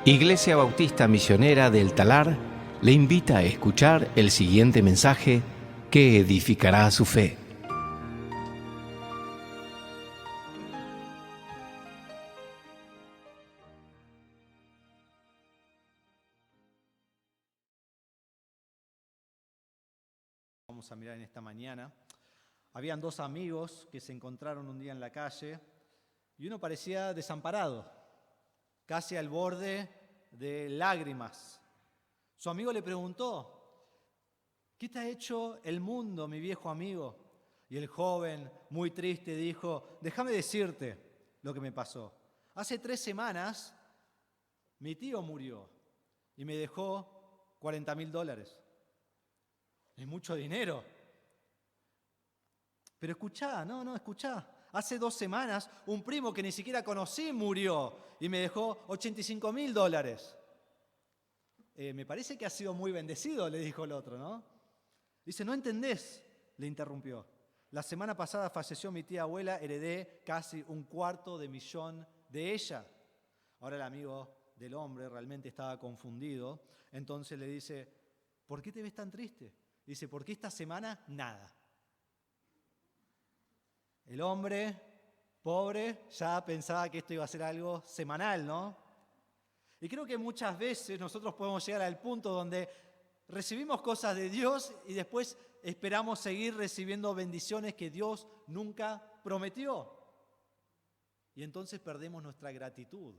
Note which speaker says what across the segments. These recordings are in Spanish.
Speaker 1: Iglesia Bautista Misionera del Talar le invita a escuchar el siguiente mensaje que edificará su fe.
Speaker 2: Vamos a mirar en esta mañana. Habían dos amigos que se encontraron un día en la calle y uno parecía desamparado, casi al borde de lágrimas. Su amigo le preguntó: ¿qué te ha hecho el mundo, mi viejo amigo? Y el joven, muy triste, dijo: déjame decirte lo que me pasó. Hace 3 semanas mi tío murió y me dejó $40,000. Es mucho dinero. Pero escuchá, escuchá. Hace 2 semanas un primo que ni siquiera conocí murió y me dejó $85,000. Me parece que has sido muy bendecido, le dijo el otro, ¿no? Dice: no entendés, le interrumpió. La semana pasada falleció mi tía abuela, heredé casi $250,000 de ella. Ahora el amigo del hombre realmente estaba confundido. Entonces le dice: ¿por qué te ves tan triste? Dice: porque esta semana nada. El hombre, pobre, ya pensaba que esto iba a ser algo semanal, ¿no? Y creo que muchas veces nosotros podemos llegar al punto donde recibimos cosas de Dios y después esperamos seguir recibiendo bendiciones que Dios nunca prometió. Y entonces perdemos nuestra gratitud.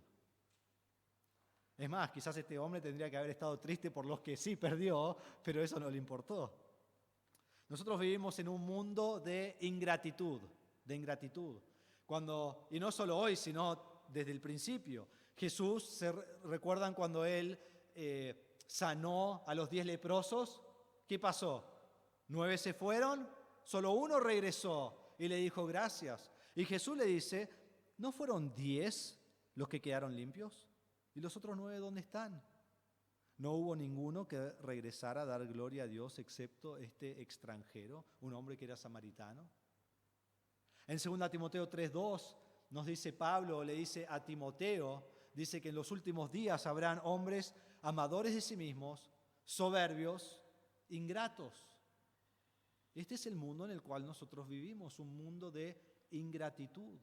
Speaker 2: Es más, quizás este hombre tendría que haber estado triste por los que sí perdió, pero eso no le importó. Nosotros vivimos en un mundo de ingratitud. Y no solo hoy, sino desde el principio. Jesús, ¿recuerdan cuando Él sanó a los 10 leprosos? ¿Qué pasó? 9 se fueron, solo 1 regresó y le dijo gracias. Y Jesús le dice: ¿no fueron 10 los que quedaron limpios? ¿Y los otros 9 dónde están? No hubo ninguno que regresara a dar gloria a Dios excepto este extranjero, un hombre que era samaritano. En 2 Timoteo 3:2 nos dice Pablo, le dice a Timoteo, dice que en los últimos días habrán hombres amadores de sí mismos, soberbios, ingratos. Este es el mundo en el cual nosotros vivimos, un mundo de ingratitud.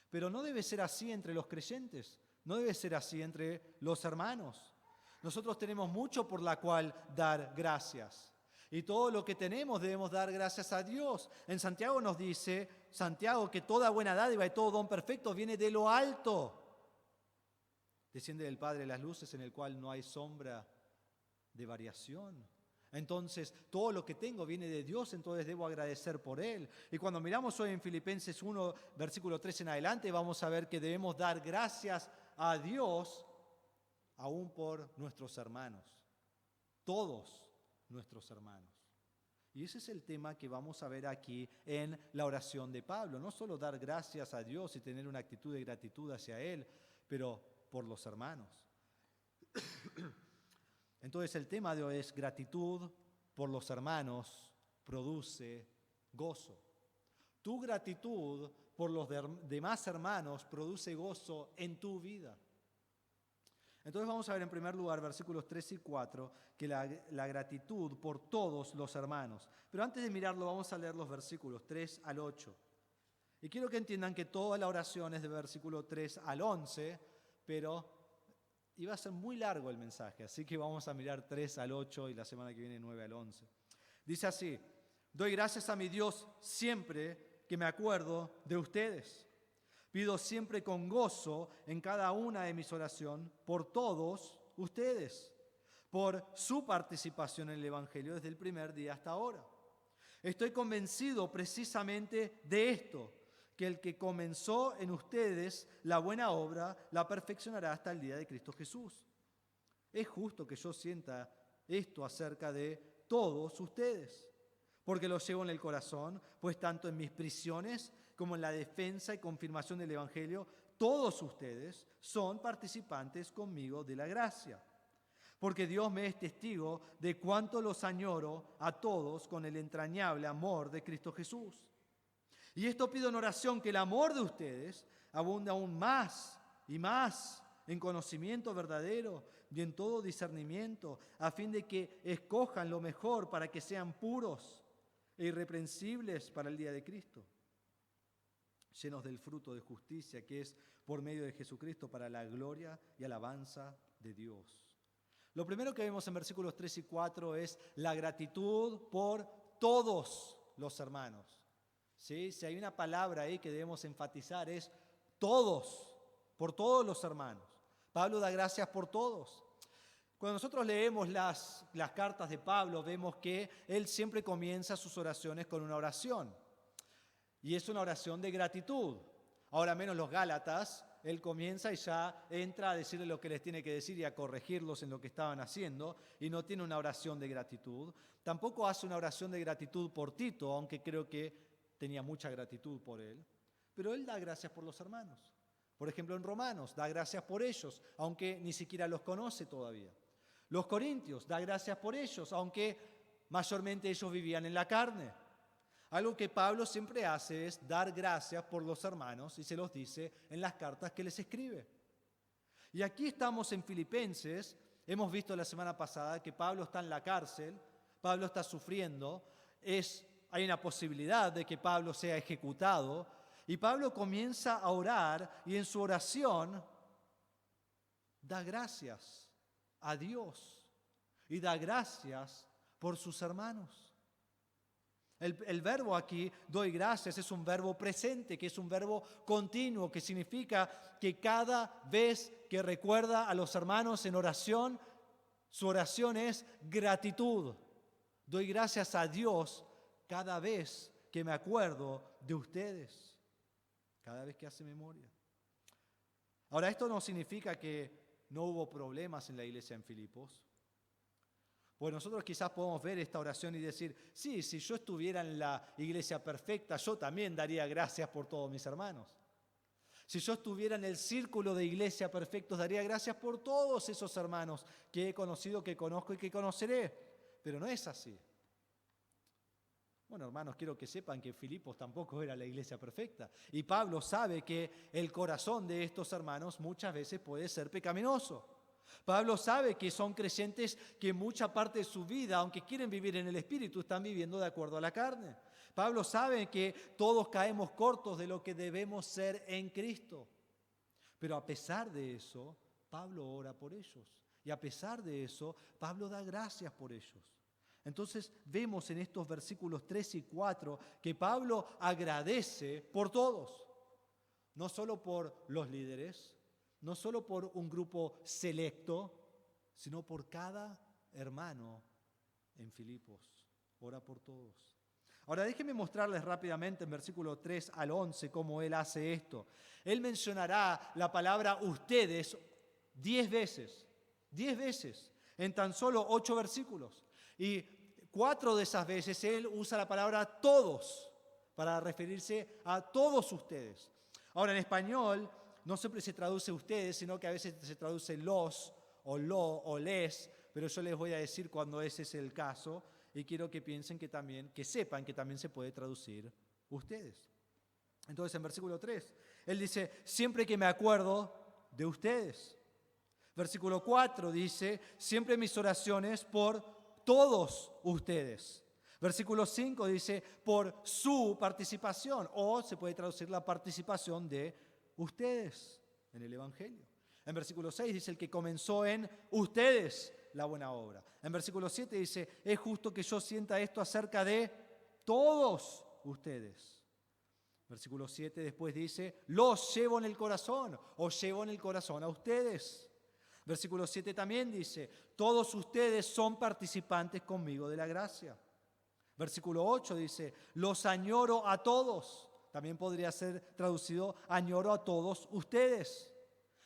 Speaker 2: Pero no debe ser así entre los creyentes, no debe ser así entre los hermanos. Nosotros tenemos mucho por la cual dar gracias. Y todo lo que tenemos debemos dar gracias a Dios. En Santiago nos dice, que toda buena dádiva y todo don perfecto viene de lo alto. Desciende del Padre de las luces, en el cual no hay sombra de variación. Entonces, todo lo que tengo viene de Dios, entonces debo agradecer por Él. Y cuando miramos hoy en Filipenses 1, versículo 3 en adelante, vamos a ver que debemos dar gracias a Dios aún por nuestros hermanos. Todos nuestros hermanos. Y ese es el tema que vamos a ver aquí en la oración de Pablo. No solo dar gracias a Dios y tener una actitud de gratitud hacia Él, pero por los hermanos. Entonces el tema de hoy es: gratitud por los hermanos produce gozo. Tu gratitud por los demás hermanos produce gozo en tu vida. Entonces vamos a ver en primer lugar versículos 3 y 4 que la gratitud por todos los hermanos. Pero antes de mirarlo vamos a leer los versículos 3 al 8. Y quiero que entiendan que toda la oración es de versículo 3 al 11, pero iba a ser muy largo el mensaje, así que vamos a mirar 3 al 8 y la semana que viene 9 al 11. Dice así: doy gracias a mi Dios siempre que me acuerdo de ustedes. Pido siempre con gozo en cada una de mis oraciones por todos ustedes, por su participación en el Evangelio desde el primer día hasta ahora. Estoy convencido precisamente de esto, que el que comenzó en ustedes la buena obra la perfeccionará hasta el día de Cristo Jesús. Es justo que yo sienta esto acerca de todos ustedes, porque lo llevo en el corazón, pues tanto en mis prisiones como en la defensa y confirmación del Evangelio, todos ustedes son participantes conmigo de la gracia. Porque Dios me es testigo de cuánto los añoro a todos con el entrañable amor de Cristo Jesús. Y esto pido en oración, que el amor de ustedes abunde aún más y más en conocimiento verdadero y en todo discernimiento, a fin de que escojan lo mejor para que sean puros e irreprensibles para el día de Cristo, llenos del fruto de justicia que es por medio de Jesucristo para la gloria y alabanza de Dios. Lo primero que vemos en versículos 3 y 4 es la gratitud por todos los hermanos. ¿Sí? Si hay una palabra ahí que debemos enfatizar es todos, por todos los hermanos. Pablo da gracias por todos. Cuando nosotros leemos las cartas de Pablo, vemos que él siempre comienza sus oraciones con una oración. Y es una oración de gratitud. Ahora menos los Gálatas, él comienza y ya entra a decirle lo que les tiene que decir y a corregirlos en lo que estaban haciendo, y no tiene una oración de gratitud. Tampoco hace una oración de gratitud por Tito, aunque creo que tenía mucha gratitud por él. Pero él da gracias por los hermanos. Por ejemplo, en Romanos, da gracias por ellos, aunque ni siquiera los conoce todavía. Los Corintios, da gracias por ellos, aunque mayormente ellos vivían en la carne. Algo que Pablo siempre hace es dar gracias por los hermanos y se los dice en las cartas que les escribe. Y aquí estamos en Filipenses, hemos visto la semana pasada que Pablo está en la cárcel, Pablo está sufriendo, hay una posibilidad de que Pablo sea ejecutado, y Pablo comienza a orar y en su oración da gracias a Dios y da gracias por sus hermanos. El verbo aquí, doy gracias, es un verbo presente, que es un verbo continuo, que significa que cada vez que recuerda a los hermanos en oración, su oración es gratitud. Doy gracias a Dios cada vez que me acuerdo de ustedes, cada vez que hace memoria. Ahora, esto no significa que no hubo problemas en la iglesia en Filipos. Pues nosotros quizás podemos ver esta oración y decir, sí, si yo estuviera en la iglesia perfecta, yo también daría gracias por todos mis hermanos. Si yo estuviera en el círculo de iglesia perfectos, daría gracias por todos esos hermanos que he conocido, que conozco y que conoceré. Pero no es así. Bueno, hermanos, quiero que sepan que Filipos tampoco era la iglesia perfecta. Y Pablo sabe que el corazón de estos hermanos muchas veces puede ser pecaminoso. Pablo sabe que son creyentes que mucha parte de su vida, aunque quieren vivir en el Espíritu, están viviendo de acuerdo a la carne. Pablo sabe que todos caemos cortos de lo que debemos ser en Cristo. Pero a pesar de eso, Pablo ora por ellos. Y a pesar de eso, Pablo da gracias por ellos. Entonces vemos en estos versículos 3 y 4 que Pablo agradece por todos. No solo por los líderes, no solo por un grupo selecto, sino por cada hermano en Filipos. Ora por todos. Ahora déjenme mostrarles rápidamente en versículo 3 al 11 cómo él hace esto. Él mencionará la palabra ustedes 10 veces, en tan solo 8 versículos. Y 4 de esas veces él usa la palabra todos para referirse a todos ustedes. Ahora en español no siempre se traduce ustedes, sino que a veces se traduce los, o lo, o les, pero yo les voy a decir cuando ese es el caso, y quiero que piensen que sepan que también se puede traducir ustedes. Entonces en versículo 3, él dice, siempre que me acuerdo de ustedes. Versículo 4 dice, siempre mis oraciones por todos ustedes. Versículo 5 dice, por su participación, o se puede traducir la participación de ustedes en el Evangelio. En versículo 6 dice, el que comenzó en ustedes la buena obra. En versículo 7 dice, es justo que yo sienta esto acerca de todos ustedes. Versículo 7 después dice, los llevo en el corazón, o llevo en el corazón a ustedes. Versículo 7 también dice, todos ustedes son participantes conmigo de la gracia. Versículo 8 dice, los añoro a todos. También podría ser traducido, añoro a todos ustedes.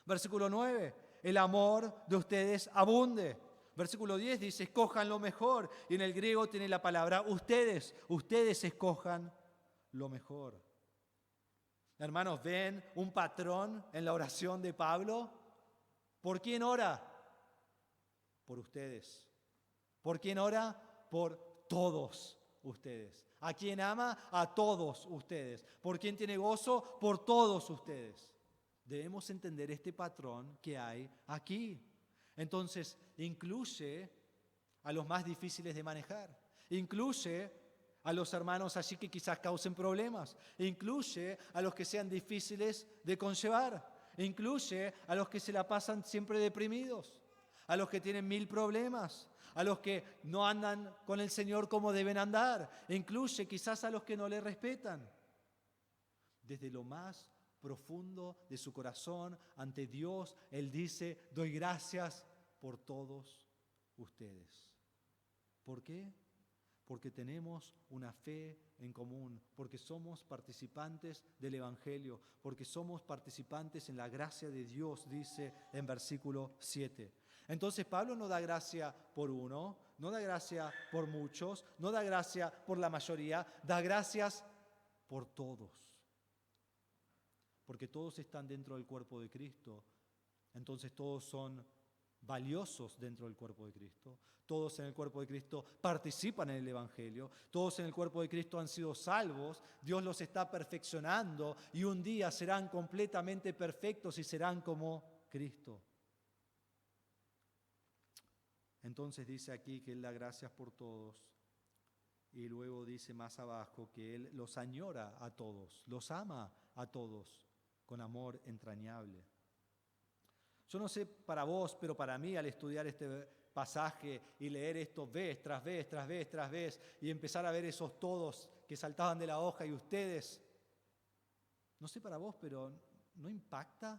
Speaker 2: Versículo 9, el amor de ustedes abunde. Versículo 10 dice, escojan lo mejor. Y en el griego tiene la palabra ustedes. Ustedes escojan lo mejor. Hermanos, ¿ven un patrón en la oración de Pablo? ¿Por quién ora? Por ustedes. ¿Por quién ora? Por todos ustedes. ¿A quién ama? A todos ustedes. ¿Por quién tiene gozo? Por todos ustedes. Debemos entender este patrón que hay aquí. Entonces, incluye a los más difíciles de manejar. Incluye a los hermanos allí que quizás causen problemas. Incluye a los que sean difíciles de conllevar. Incluye a los que se la pasan siempre deprimidos. A los que tienen 1000 problemas. A los que no andan con el Señor como deben andar. Incluye quizás a los que no le respetan. Desde lo más profundo de su corazón ante Dios, Él dice: doy gracias por todos ustedes. ¿Por qué? Porque tenemos una fe en común, porque somos participantes del Evangelio, porque somos participantes en la gracia de Dios, dice en versículo 7. Entonces Pablo no da gracia por uno, no da gracia por muchos, no da gracia por la mayoría, da gracias por todos. Porque todos están dentro del cuerpo de Cristo, entonces todos son valiosos dentro del cuerpo de Cristo. Todos en el cuerpo de Cristo participan en el Evangelio. Todos en el cuerpo de Cristo han sido salvos. Dios los está perfeccionando y un día serán completamente perfectos y serán como Cristo. Entonces dice aquí que Él da gracias por todos y luego dice más abajo que Él los añora a todos, los ama a todos con amor entrañable. Yo no sé para vos, pero para mí al estudiar este pasaje y leer esto vez tras vez, tras vez, tras vez, y empezar a ver esos todos que saltaban de la hoja y ustedes, no sé para vos, pero ¿no impacta?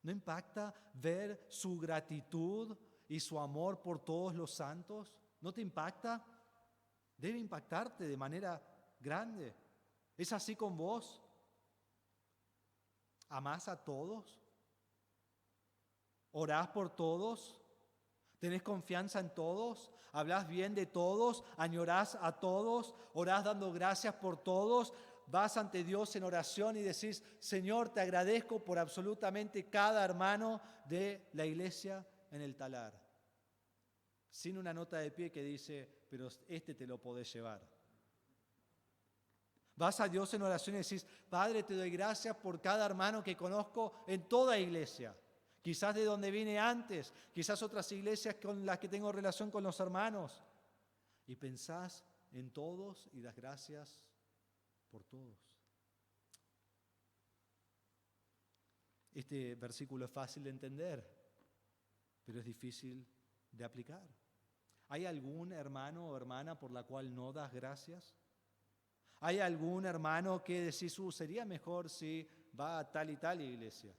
Speaker 2: ¿No impacta ver su gratitud y su amor por todos los santos? ¿No te impacta? Debe impactarte de manera grande. ¿Es así con vos? ¿Amás a todos? ¿Orás por todos? ¿Tenés confianza en todos? ¿Hablás bien de todos? ¿Añorás a todos? ¿Orás dando gracias por todos? ¿Vas ante Dios en oración y decís: Señor, te agradezco por absolutamente cada hermano de la iglesia en el Talar? Sin una nota de pie que dice: pero este te lo podés llevar. Vas a Dios en oración y decís: Padre, te doy gracias por cada hermano que conozco en toda iglesia. Quizás de donde vine antes, quizás otras iglesias con las que tengo relación con los hermanos. Y pensás en todos y das gracias por todos. Este versículo es fácil de entender, pero es difícil de aplicar. ¿Hay algún hermano o hermana por la cual no das gracias? ¿Hay algún hermano que decís: sería mejor si va a tal y tal iglesia?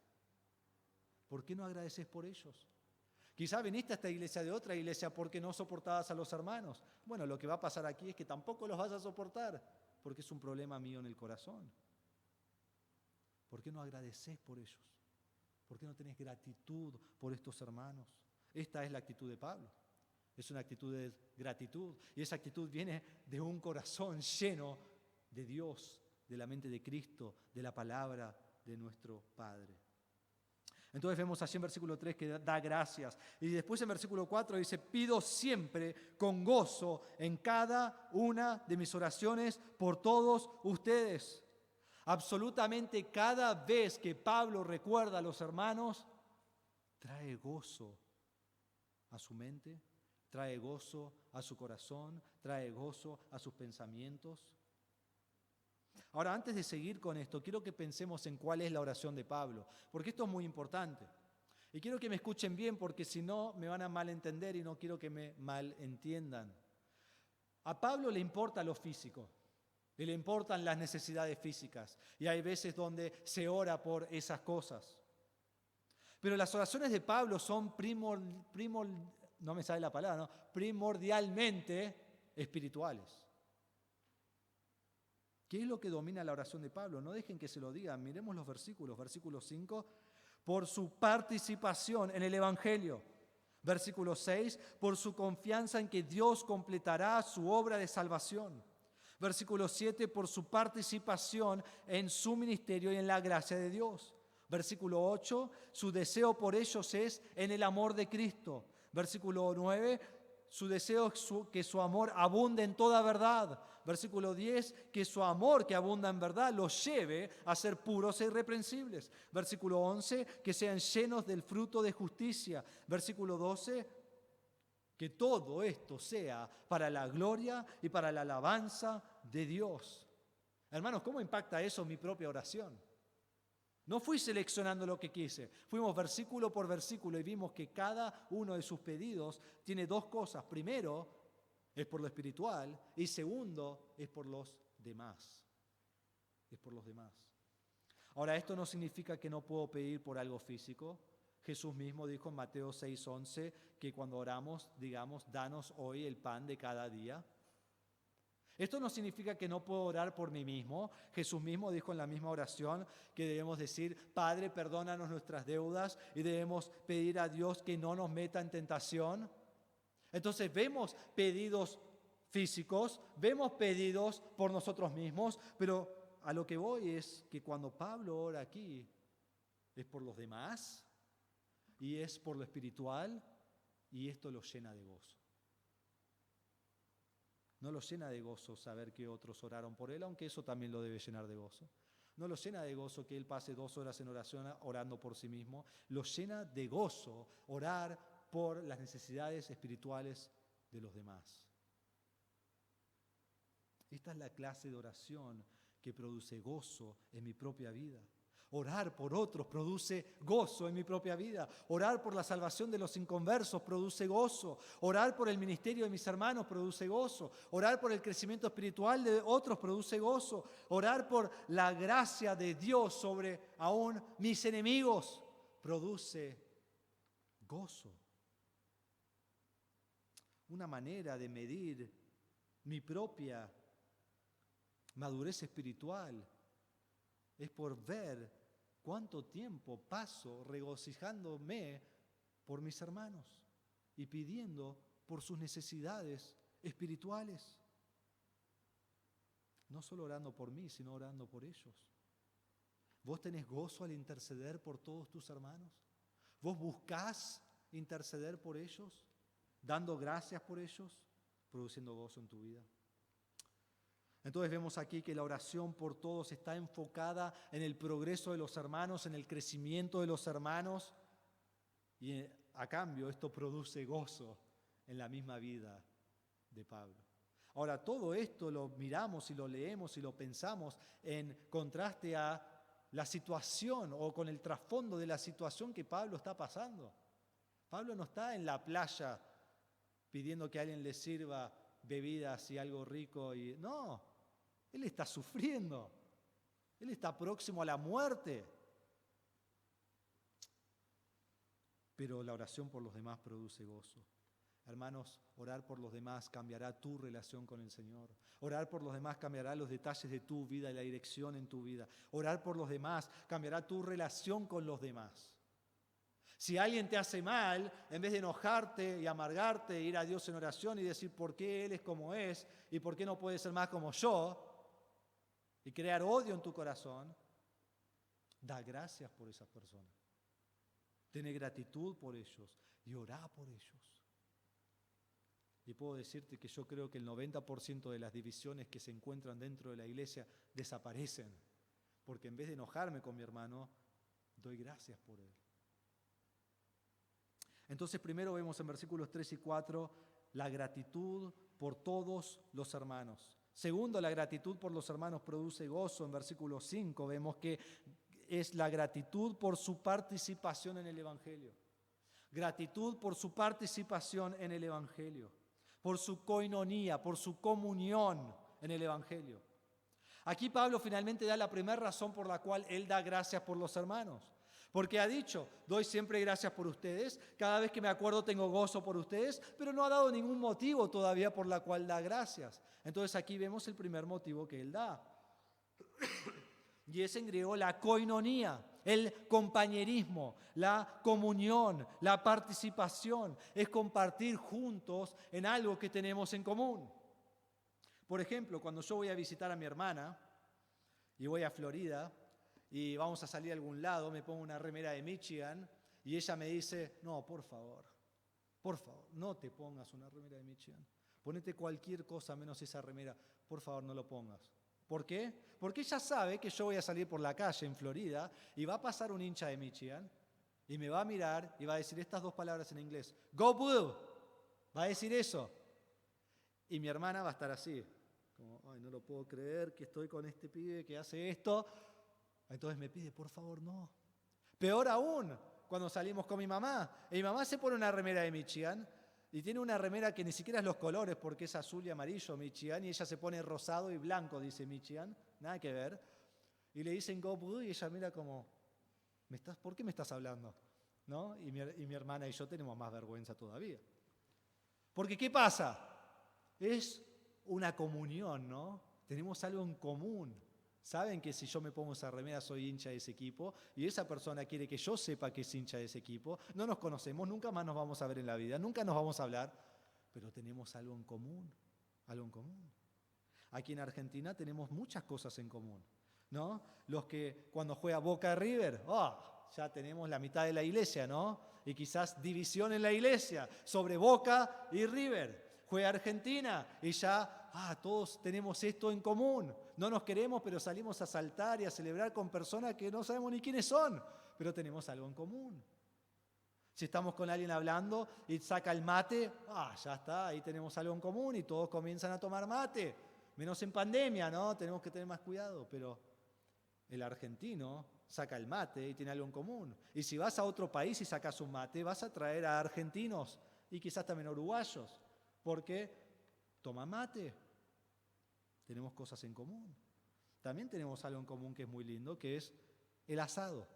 Speaker 2: ¿Por qué no agradeces por ellos? Quizá viniste a esta iglesia de otra iglesia porque no soportabas a los hermanos. Bueno, lo que va a pasar aquí es que tampoco los vas a soportar, porque es un problema mío en el corazón. ¿Por qué no agradeces por ellos? ¿Por qué no tenés gratitud por estos hermanos? Esta es la actitud de Pablo. Es una actitud de gratitud. Y esa actitud viene de un corazón lleno de Dios, de la mente de Cristo, de la palabra de nuestro Padre. Entonces vemos allí en versículo 3 que da gracias. Y después en versículo 4 dice: pido siempre con gozo en cada una de mis oraciones por todos ustedes. Absolutamente cada vez que Pablo recuerda a los hermanos, trae gozo a su mente, trae gozo a su corazón, trae gozo a sus pensamientos. Ahora, antes de seguir con esto, quiero que pensemos en cuál es la oración de Pablo, porque esto es muy importante. Y quiero que me escuchen bien, porque si no me van a malentender y no quiero que me malentiendan. A Pablo le importa lo físico, y le importan las necesidades físicas, y hay veces donde se ora por esas cosas. Pero las oraciones de Pablo son primordialmente espirituales. ¿Qué es lo que domina la oración de Pablo? No dejen que se lo digan. Miremos los versículos. Versículo 5, por su participación en el Evangelio. Versículo 6, por su confianza en que Dios completará su obra de salvación. Versículo 7, por su participación en su ministerio y en la gracia de Dios. Versículo 8, su deseo por ellos es en el amor de Cristo. Versículo 9, su deseo es que su amor abunde en toda verdad. Versículo 10, que su amor que abunda en verdad los lleve a ser puros e irreprensibles. Versículo 11, que sean llenos del fruto de justicia. Versículo 12, que todo esto sea para la gloria y para la alabanza de Dios. Hermanos, ¿cómo impacta eso en mi propia oración? No fui seleccionando lo que quise, fuimos versículo por versículo y vimos que cada uno de sus pedidos tiene dos cosas. Primero, es por lo espiritual y segundo, es por los demás. Es por los demás. Ahora, esto no significa que no puedo pedir por algo físico. Jesús mismo dijo en Mateo 6:11 que cuando oramos, digamos, danos hoy el pan de cada día. Esto no significa que no puedo orar por mí mismo. Jesús mismo dijo en la misma oración que debemos decir, Padre, perdónanos nuestras deudas, y debemos pedir a Dios que no nos meta en tentación. Entonces vemos pedidos físicos, vemos pedidos por nosotros mismos, pero a lo que voy es que cuando Pablo ora aquí, es por los demás, y es por lo espiritual, y esto lo llena de gozo. No lo llena de gozo saber que otros oraron por él, aunque eso también lo debe llenar de gozo. No lo llena de gozo que él pase 2 horas en oración orando por sí mismo. Lo llena de gozo orar por las necesidades espirituales de los demás. Esta es la clase de oración que produce gozo en mi propia vida. Orar por otros produce gozo en mi propia vida. Orar por la salvación de los inconversos produce gozo. Orar por el ministerio de mis hermanos produce gozo. Orar por el crecimiento espiritual de otros produce gozo. Orar por la gracia de Dios sobre aún mis enemigos produce gozo. Una manera de medir mi propia madurez espiritual es por ver cuánto tiempo paso regocijándome por mis hermanos y pidiendo por sus necesidades espirituales. No solo orando por mí, sino orando por ellos. ¿Vos tenés gozo al interceder por todos tus hermanos? ¿Vos buscás interceder por ellos, dando gracias por ellos, produciendo gozo en tu vida? Entonces vemos aquí que la oración por todos está enfocada en el progreso de los hermanos, en el crecimiento de los hermanos, y a cambio esto produce gozo en la misma vida de Pablo. Ahora, todo esto lo miramos y lo leemos y lo pensamos en contraste a la situación o con el trasfondo de la situación que Pablo está pasando. Pablo no está en la playa pidiendo que alguien le sirva bebidas y algo rico y no. Él está sufriendo. Él está próximo a la muerte. Pero la oración por los demás produce gozo. Hermanos, orar por los demás cambiará tu relación con el Señor. Orar por los demás cambiará los detalles de tu vida y la dirección en tu vida. Orar por los demás cambiará tu relación con los demás. Si alguien te hace mal, en vez de enojarte y amargarte, ir a Dios en oración y decir por qué Él es como es y por qué no puede ser más como yo, y crear odio en tu corazón, da gracias por esas personas. Ten gratitud por ellos y orá por ellos. Y puedo decirte que yo creo que el 90% de las divisiones que se encuentran dentro de la iglesia desaparecen, porque en vez de enojarme con mi hermano, doy gracias por él. Entonces primero vemos en versículos 3 y 4 la gratitud por todos los hermanos. Segundo, la gratitud por los hermanos produce gozo. En versículo 5 vemos que es la gratitud por su participación en el Evangelio. Gratitud por su participación en el Evangelio, por su koinonía, por su comunión en el Evangelio. Aquí Pablo finalmente da la primera razón por la cual él da gracias por los hermanos. Porque ha dicho, doy siempre gracias por ustedes, cada vez que me acuerdo tengo gozo por ustedes, pero no ha dado ningún motivo todavía por la cual da gracias. Entonces aquí vemos el primer motivo que él da. Y es en griego la koinonía, el compañerismo, la comunión, la participación. Es compartir juntos en algo que tenemos en común. Por ejemplo, cuando yo voy a visitar a mi hermana y voy a Florida, y vamos a salir a algún lado, me pongo una remera de Michigan y ella me dice, no, por favor, no te pongas una remera de Michigan. Ponete cualquier cosa menos esa remera. por favor no lo pongas. ¿Por qué? Porque ella sabe que yo voy a salir por la calle en Florida y va a pasar un hincha de Michigan y me va a mirar y va a decir estas dos palabras en inglés. Go Blue. Va a decir eso. Y mi hermana va a estar así. Como, ay, no lo puedo creer que estoy con este pibe que hace esto. Entonces me pide, por favor, no. Peor aún, cuando salimos con mi mamá. Y mi mamá se pone una remera de Michigan y tiene una remera que ni siquiera es los colores porque es azul y amarillo Michigan y ella se pone rosado y blanco, dice Michigan. Nada que ver. Y le dicen Go Blue y ella mira como, ¿por qué me estás hablando? ¿No? Y mi hermana y yo tenemos más vergüenza todavía. Porque ¿qué pasa? Es una comunión, ¿no? Tenemos algo en común. Saben que si yo me pongo esa remera soy hincha de ese equipo y esa persona quiere que yo sepa que es hincha de ese equipo. No nos conocemos, nunca más nos vamos a ver en la vida, nunca nos vamos a hablar, pero tenemos algo en común, algo en común. Aquí en Argentina tenemos muchas cosas en común, ¿no? Los que cuando juega Boca River, ya tenemos la mitad de la iglesia, ¿no? Y quizás división en la iglesia sobre Boca y River. Juega Argentina y ya, todos tenemos esto en común. No nos queremos, pero salimos a saltar y a celebrar con personas que no sabemos ni quiénes son, pero tenemos algo en común. Si estamos con alguien hablando y saca el mate, ya está, ahí tenemos algo en común y todos comienzan a tomar mate. Menos en pandemia, ¿no? Tenemos que tener más cuidado, pero el argentino saca el mate y tiene algo en común. Y si vas a otro país y sacas un mate, vas a traer a argentinos y quizás también uruguayos. Porque toma mate. Tenemos cosas en común. También tenemos algo en común que es muy lindo, que es el asado.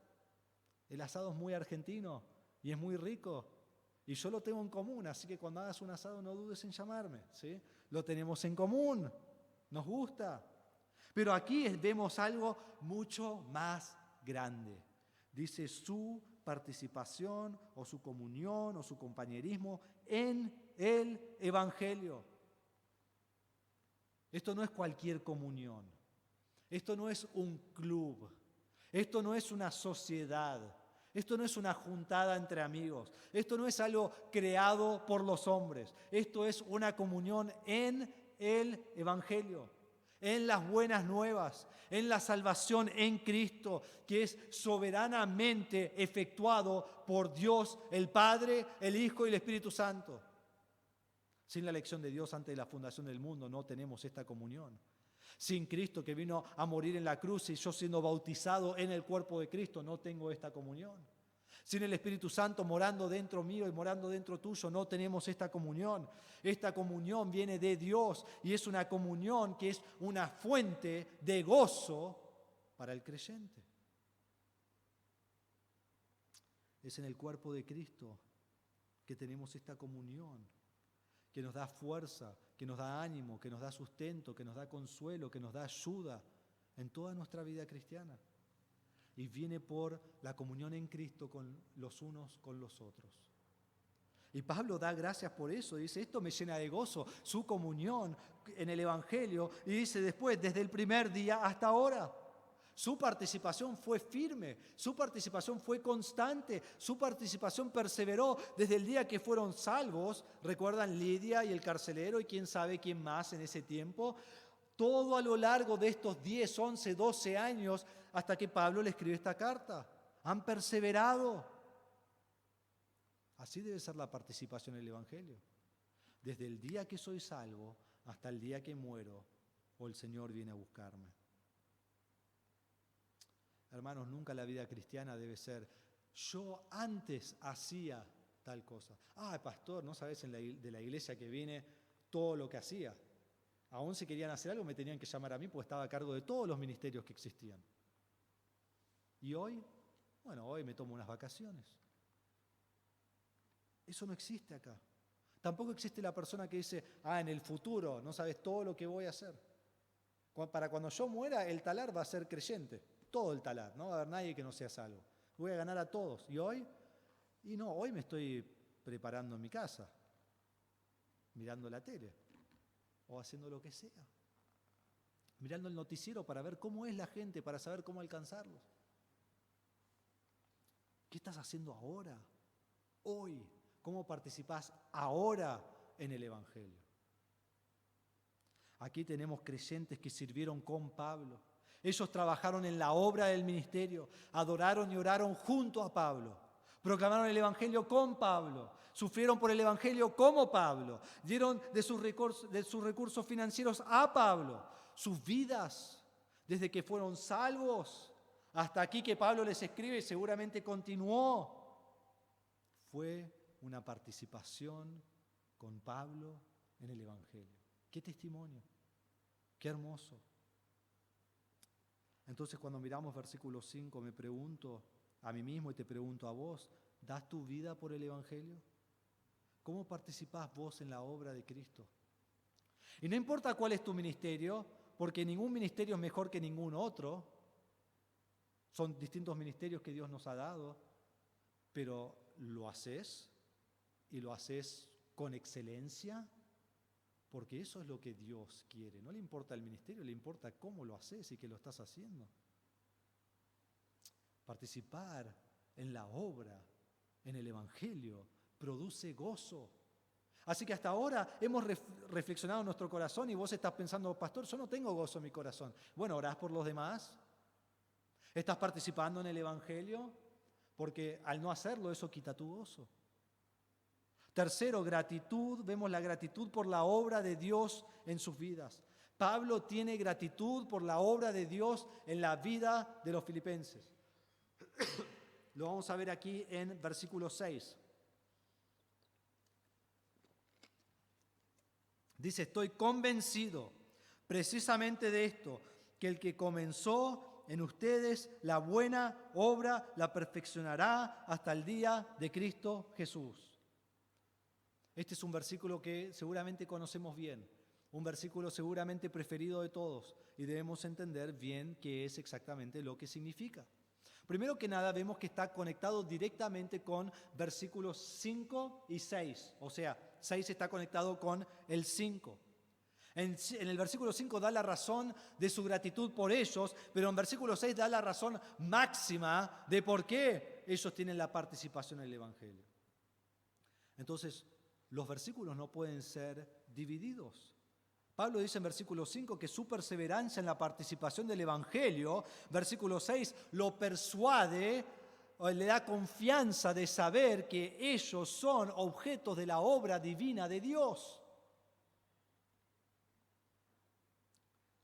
Speaker 2: El asado es muy argentino y es muy rico. Y yo lo tengo en común, así que cuando hagas un asado no dudes en llamarme, ¿sí? Lo tenemos en común, nos gusta. Pero aquí vemos algo mucho más grande. Dice su participación o su comunión o su compañerismo en el Evangelio. Esto no es cualquier comunión. Esto no es un club. Esto no es una sociedad. Esto no es una juntada entre amigos. Esto no es algo creado por los hombres. Esto es una comunión en el Evangelio, en las buenas nuevas, en la salvación en Cristo, que es soberanamente efectuado por Dios, el Padre, el Hijo y el Espíritu Santo. Sin la elección de Dios antes de la fundación del mundo no tenemos esta comunión. Sin Cristo que vino a morir en la cruz y yo siendo bautizado en el cuerpo de Cristo no tengo esta comunión. Sin el Espíritu Santo morando dentro mío y morando dentro tuyo no tenemos esta comunión. Esta comunión viene de Dios y es una comunión que es una fuente de gozo para el creyente. Es en el cuerpo de Cristo que tenemos esta comunión, que nos da fuerza, que nos da ánimo, que nos da sustento, que nos da consuelo, que nos da ayuda en toda nuestra vida cristiana. Y viene por la comunión en Cristo con los unos con los otros. Y Pablo da gracias por eso, dice, esto me llena de gozo, su comunión en el Evangelio, y dice después, desde el primer día hasta ahora. Su participación fue firme, su participación fue constante, su participación perseveró desde el día que fueron salvos. ¿Recuerdan Lidia y el carcelero y quién sabe quién más en ese tiempo? Todo a lo largo de estos 10, 11, 12 años hasta que Pablo le escribe esta carta. Han perseverado. Así debe ser la participación en el Evangelio. Desde el día que soy salvo hasta el día que muero o el Señor viene a buscarme. Hermanos, nunca la vida cristiana debe ser, yo antes hacía tal cosa. Pastor, no sabes de la iglesia que vine todo lo que hacía. Aún si querían hacer algo me tenían que llamar a mí porque estaba a cargo de todos los ministerios que existían. Y hoy, hoy me tomo unas vacaciones. Eso no existe acá. Tampoco existe la persona que dice, en el futuro no sabes todo lo que voy a hacer. Para cuando yo muera, el talar va a ser creyente. Todo el talar, no va a haber nadie que no sea salvo. Voy a ganar a todos. ¿Y hoy? Hoy me estoy preparando en mi casa, mirando la tele o haciendo lo que sea. Mirando el noticiero para ver cómo es la gente, para saber cómo alcanzarlos. ¿Qué estás haciendo ahora? Hoy. ¿Cómo participás ahora en el Evangelio? Aquí tenemos creyentes que sirvieron con Pablo. Ellos trabajaron en la obra del ministerio, adoraron y oraron junto a Pablo, proclamaron el Evangelio con Pablo, sufrieron por el Evangelio como Pablo, dieron de sus recursos financieros a Pablo, sus vidas, desde que fueron salvos hasta aquí que Pablo les escribe y seguramente continuó. Fue una participación con Pablo en el Evangelio. ¡Qué testimonio! ¡Qué hermoso! Entonces, cuando miramos versículo 5, me pregunto a mí mismo y te pregunto a vos, ¿das tu vida por el Evangelio? ¿Cómo participás vos en la obra de Cristo? Y no importa cuál es tu ministerio, porque ningún ministerio es mejor que ningún otro. Son distintos ministerios que Dios nos ha dado, pero ¿lo haces? ¿Y lo haces con excelencia? Porque eso es lo que Dios quiere. No le importa el ministerio, le importa cómo lo haces y que lo estás haciendo. Participar en la obra, en el Evangelio, produce gozo. Así que hasta ahora hemos reflexionado en nuestro corazón y vos estás pensando, pastor, yo no tengo gozo en mi corazón. Bueno, ¿orás por los demás? ¿Estás participando en el Evangelio? Porque al no hacerlo, eso quita tu gozo. Tercero, gratitud. Vemos la gratitud por la obra de Dios en sus vidas. Pablo tiene gratitud por la obra de Dios en la vida de los filipenses. Lo vamos a ver aquí en versículo 6. Dice, estoy convencido precisamente de esto, que el que comenzó en ustedes la buena obra la perfeccionará hasta el día de Cristo Jesús. Este es un versículo que seguramente conocemos bien, un versículo seguramente preferido de todos y debemos entender bien qué es exactamente lo que significa. Primero que nada vemos que está conectado directamente con versículos 5 y 6, o sea, 6 está conectado con el 5. En el versículo 5 da la razón de su gratitud por ellos, pero en versículo 6 da la razón máxima de por qué ellos tienen la participación en el Evangelio. Entonces, los versículos no pueden ser divididos. Pablo dice en versículo 5 que su perseverancia en la participación del Evangelio, versículo 6, lo persuade o le da confianza de saber que ellos son objetos de la obra divina de Dios.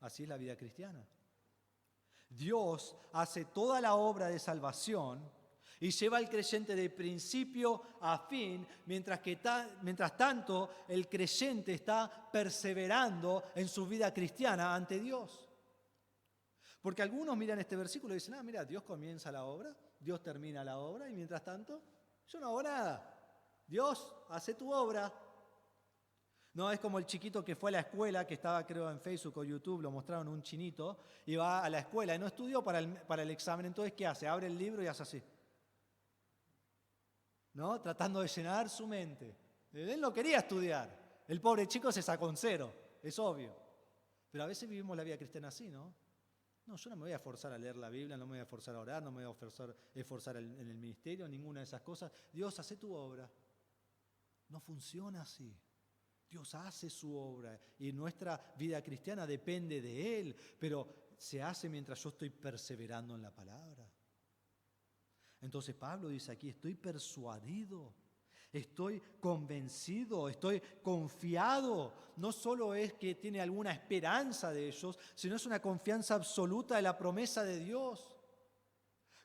Speaker 2: Así es la vida cristiana. Dios hace toda la obra de salvación y lleva al creyente de principio a fin, mientras tanto el creyente está perseverando en su vida cristiana ante Dios. Porque algunos miran este versículo y dicen, mira, Dios comienza la obra, Dios termina la obra y mientras tanto yo no hago nada. Dios, hace tu obra. No es como el chiquito que fue a la escuela, que estaba creo en Facebook o YouTube, lo mostraron un chinito, y va a la escuela y no estudió para el examen, entonces ¿qué hace? Abre el libro y hace así. ¿No? Tratando de llenar su mente. Él no quería estudiar. El pobre chico se sacó un 0, es obvio. Pero a veces vivimos la vida cristiana así, ¿no? No, yo no me voy a forzar a leer la Biblia, no me voy a forzar a orar, no me voy a esforzar en el ministerio, ninguna de esas cosas. Dios, hace tu obra. No funciona así. Dios hace su obra y nuestra vida cristiana depende de Él, pero se hace mientras yo estoy perseverando en la palabra. Entonces Pablo dice aquí, estoy persuadido, estoy convencido, estoy confiado. No solo es que tiene alguna esperanza de ellos, sino es una confianza absoluta de la promesa de Dios.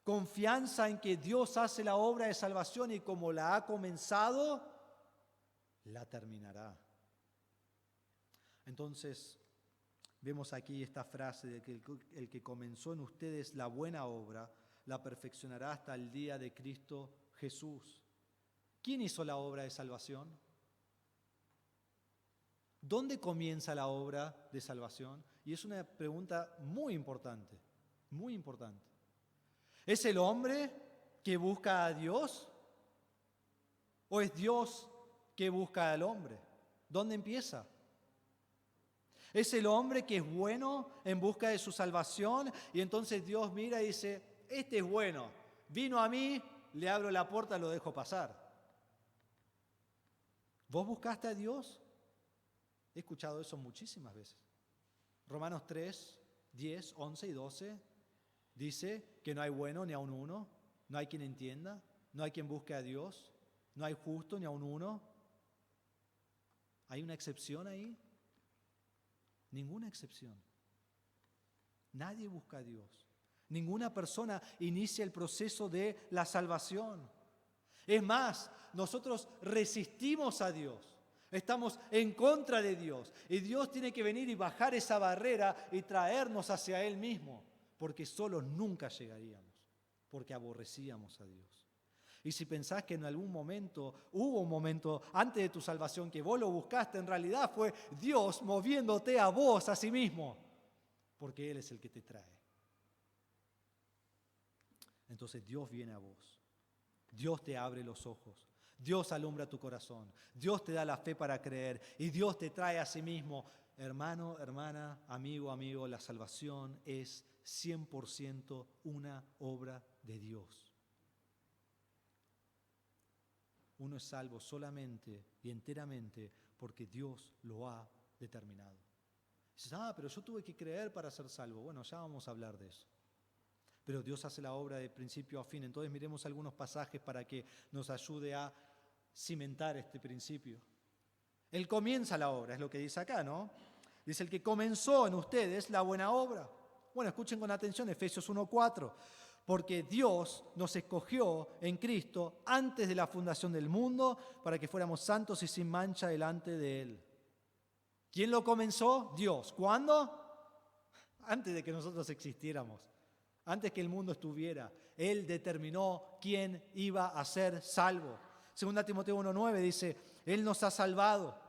Speaker 2: Confianza en que Dios hace la obra de salvación y como la ha comenzado, la terminará. Entonces, vemos aquí esta frase de que el que comenzó en ustedes la buena obra, la perfeccionará hasta el día de Cristo Jesús. ¿Quién hizo la obra de salvación? ¿Dónde comienza la obra de salvación? Y es una pregunta muy importante, muy importante. ¿Es el hombre que busca a Dios? ¿O es Dios que busca al hombre? ¿Dónde empieza? ¿Es el hombre que es bueno en busca de su salvación? Y entonces Dios mira y dice, este es bueno, vino a mí, le abro la puerta, lo dejo pasar. ¿Vos buscaste a Dios? He escuchado eso muchísimas veces. Romanos 3, 10, 11 y 12 dice que no hay bueno ni aun uno, no hay quien entienda, no hay quien busque a Dios, no hay justo ni aun uno. ¿Hay una excepción ahí? Ninguna excepción. Nadie busca a Dios. Ninguna persona inicia el proceso de la salvación. Es más, nosotros resistimos a Dios. Estamos en contra de Dios. Y Dios tiene que venir y bajar esa barrera y traernos hacia Él mismo. Porque solos nunca llegaríamos. Porque aborrecíamos a Dios. Y si pensás que en algún momento, hubo un momento antes de tu salvación que vos lo buscaste, en realidad fue Dios moviéndote a vos, a sí mismo. Porque Él es el que te trae. Entonces Dios viene a vos. Dios te abre los ojos. Dios alumbra tu corazón. Dios te da la fe para creer. Y Dios te trae a sí mismo. Hermano, hermana, amigo, la salvación es 100% una obra de Dios. Uno es salvo solamente y enteramente porque Dios lo ha determinado. Dices, pero yo tuve que creer para ser salvo. Bueno, ya vamos a hablar de eso. Pero Dios hace la obra de principio a fin. Entonces miremos algunos pasajes para que nos ayude a cimentar este principio. Él comienza la obra, es lo que dice acá, ¿no? Dice, el que comenzó en ustedes la buena obra. Bueno, escuchen con atención Efesios 1:4. Porque Dios nos escogió en Cristo antes de la fundación del mundo para que fuéramos santos y sin mancha delante de Él. ¿Quién lo comenzó? Dios. ¿Cuándo? Antes de que nosotros existiéramos. Antes que el mundo estuviera, Él determinó quién iba a ser salvo. 2 Timoteo 1:9 dice, Él nos ha salvado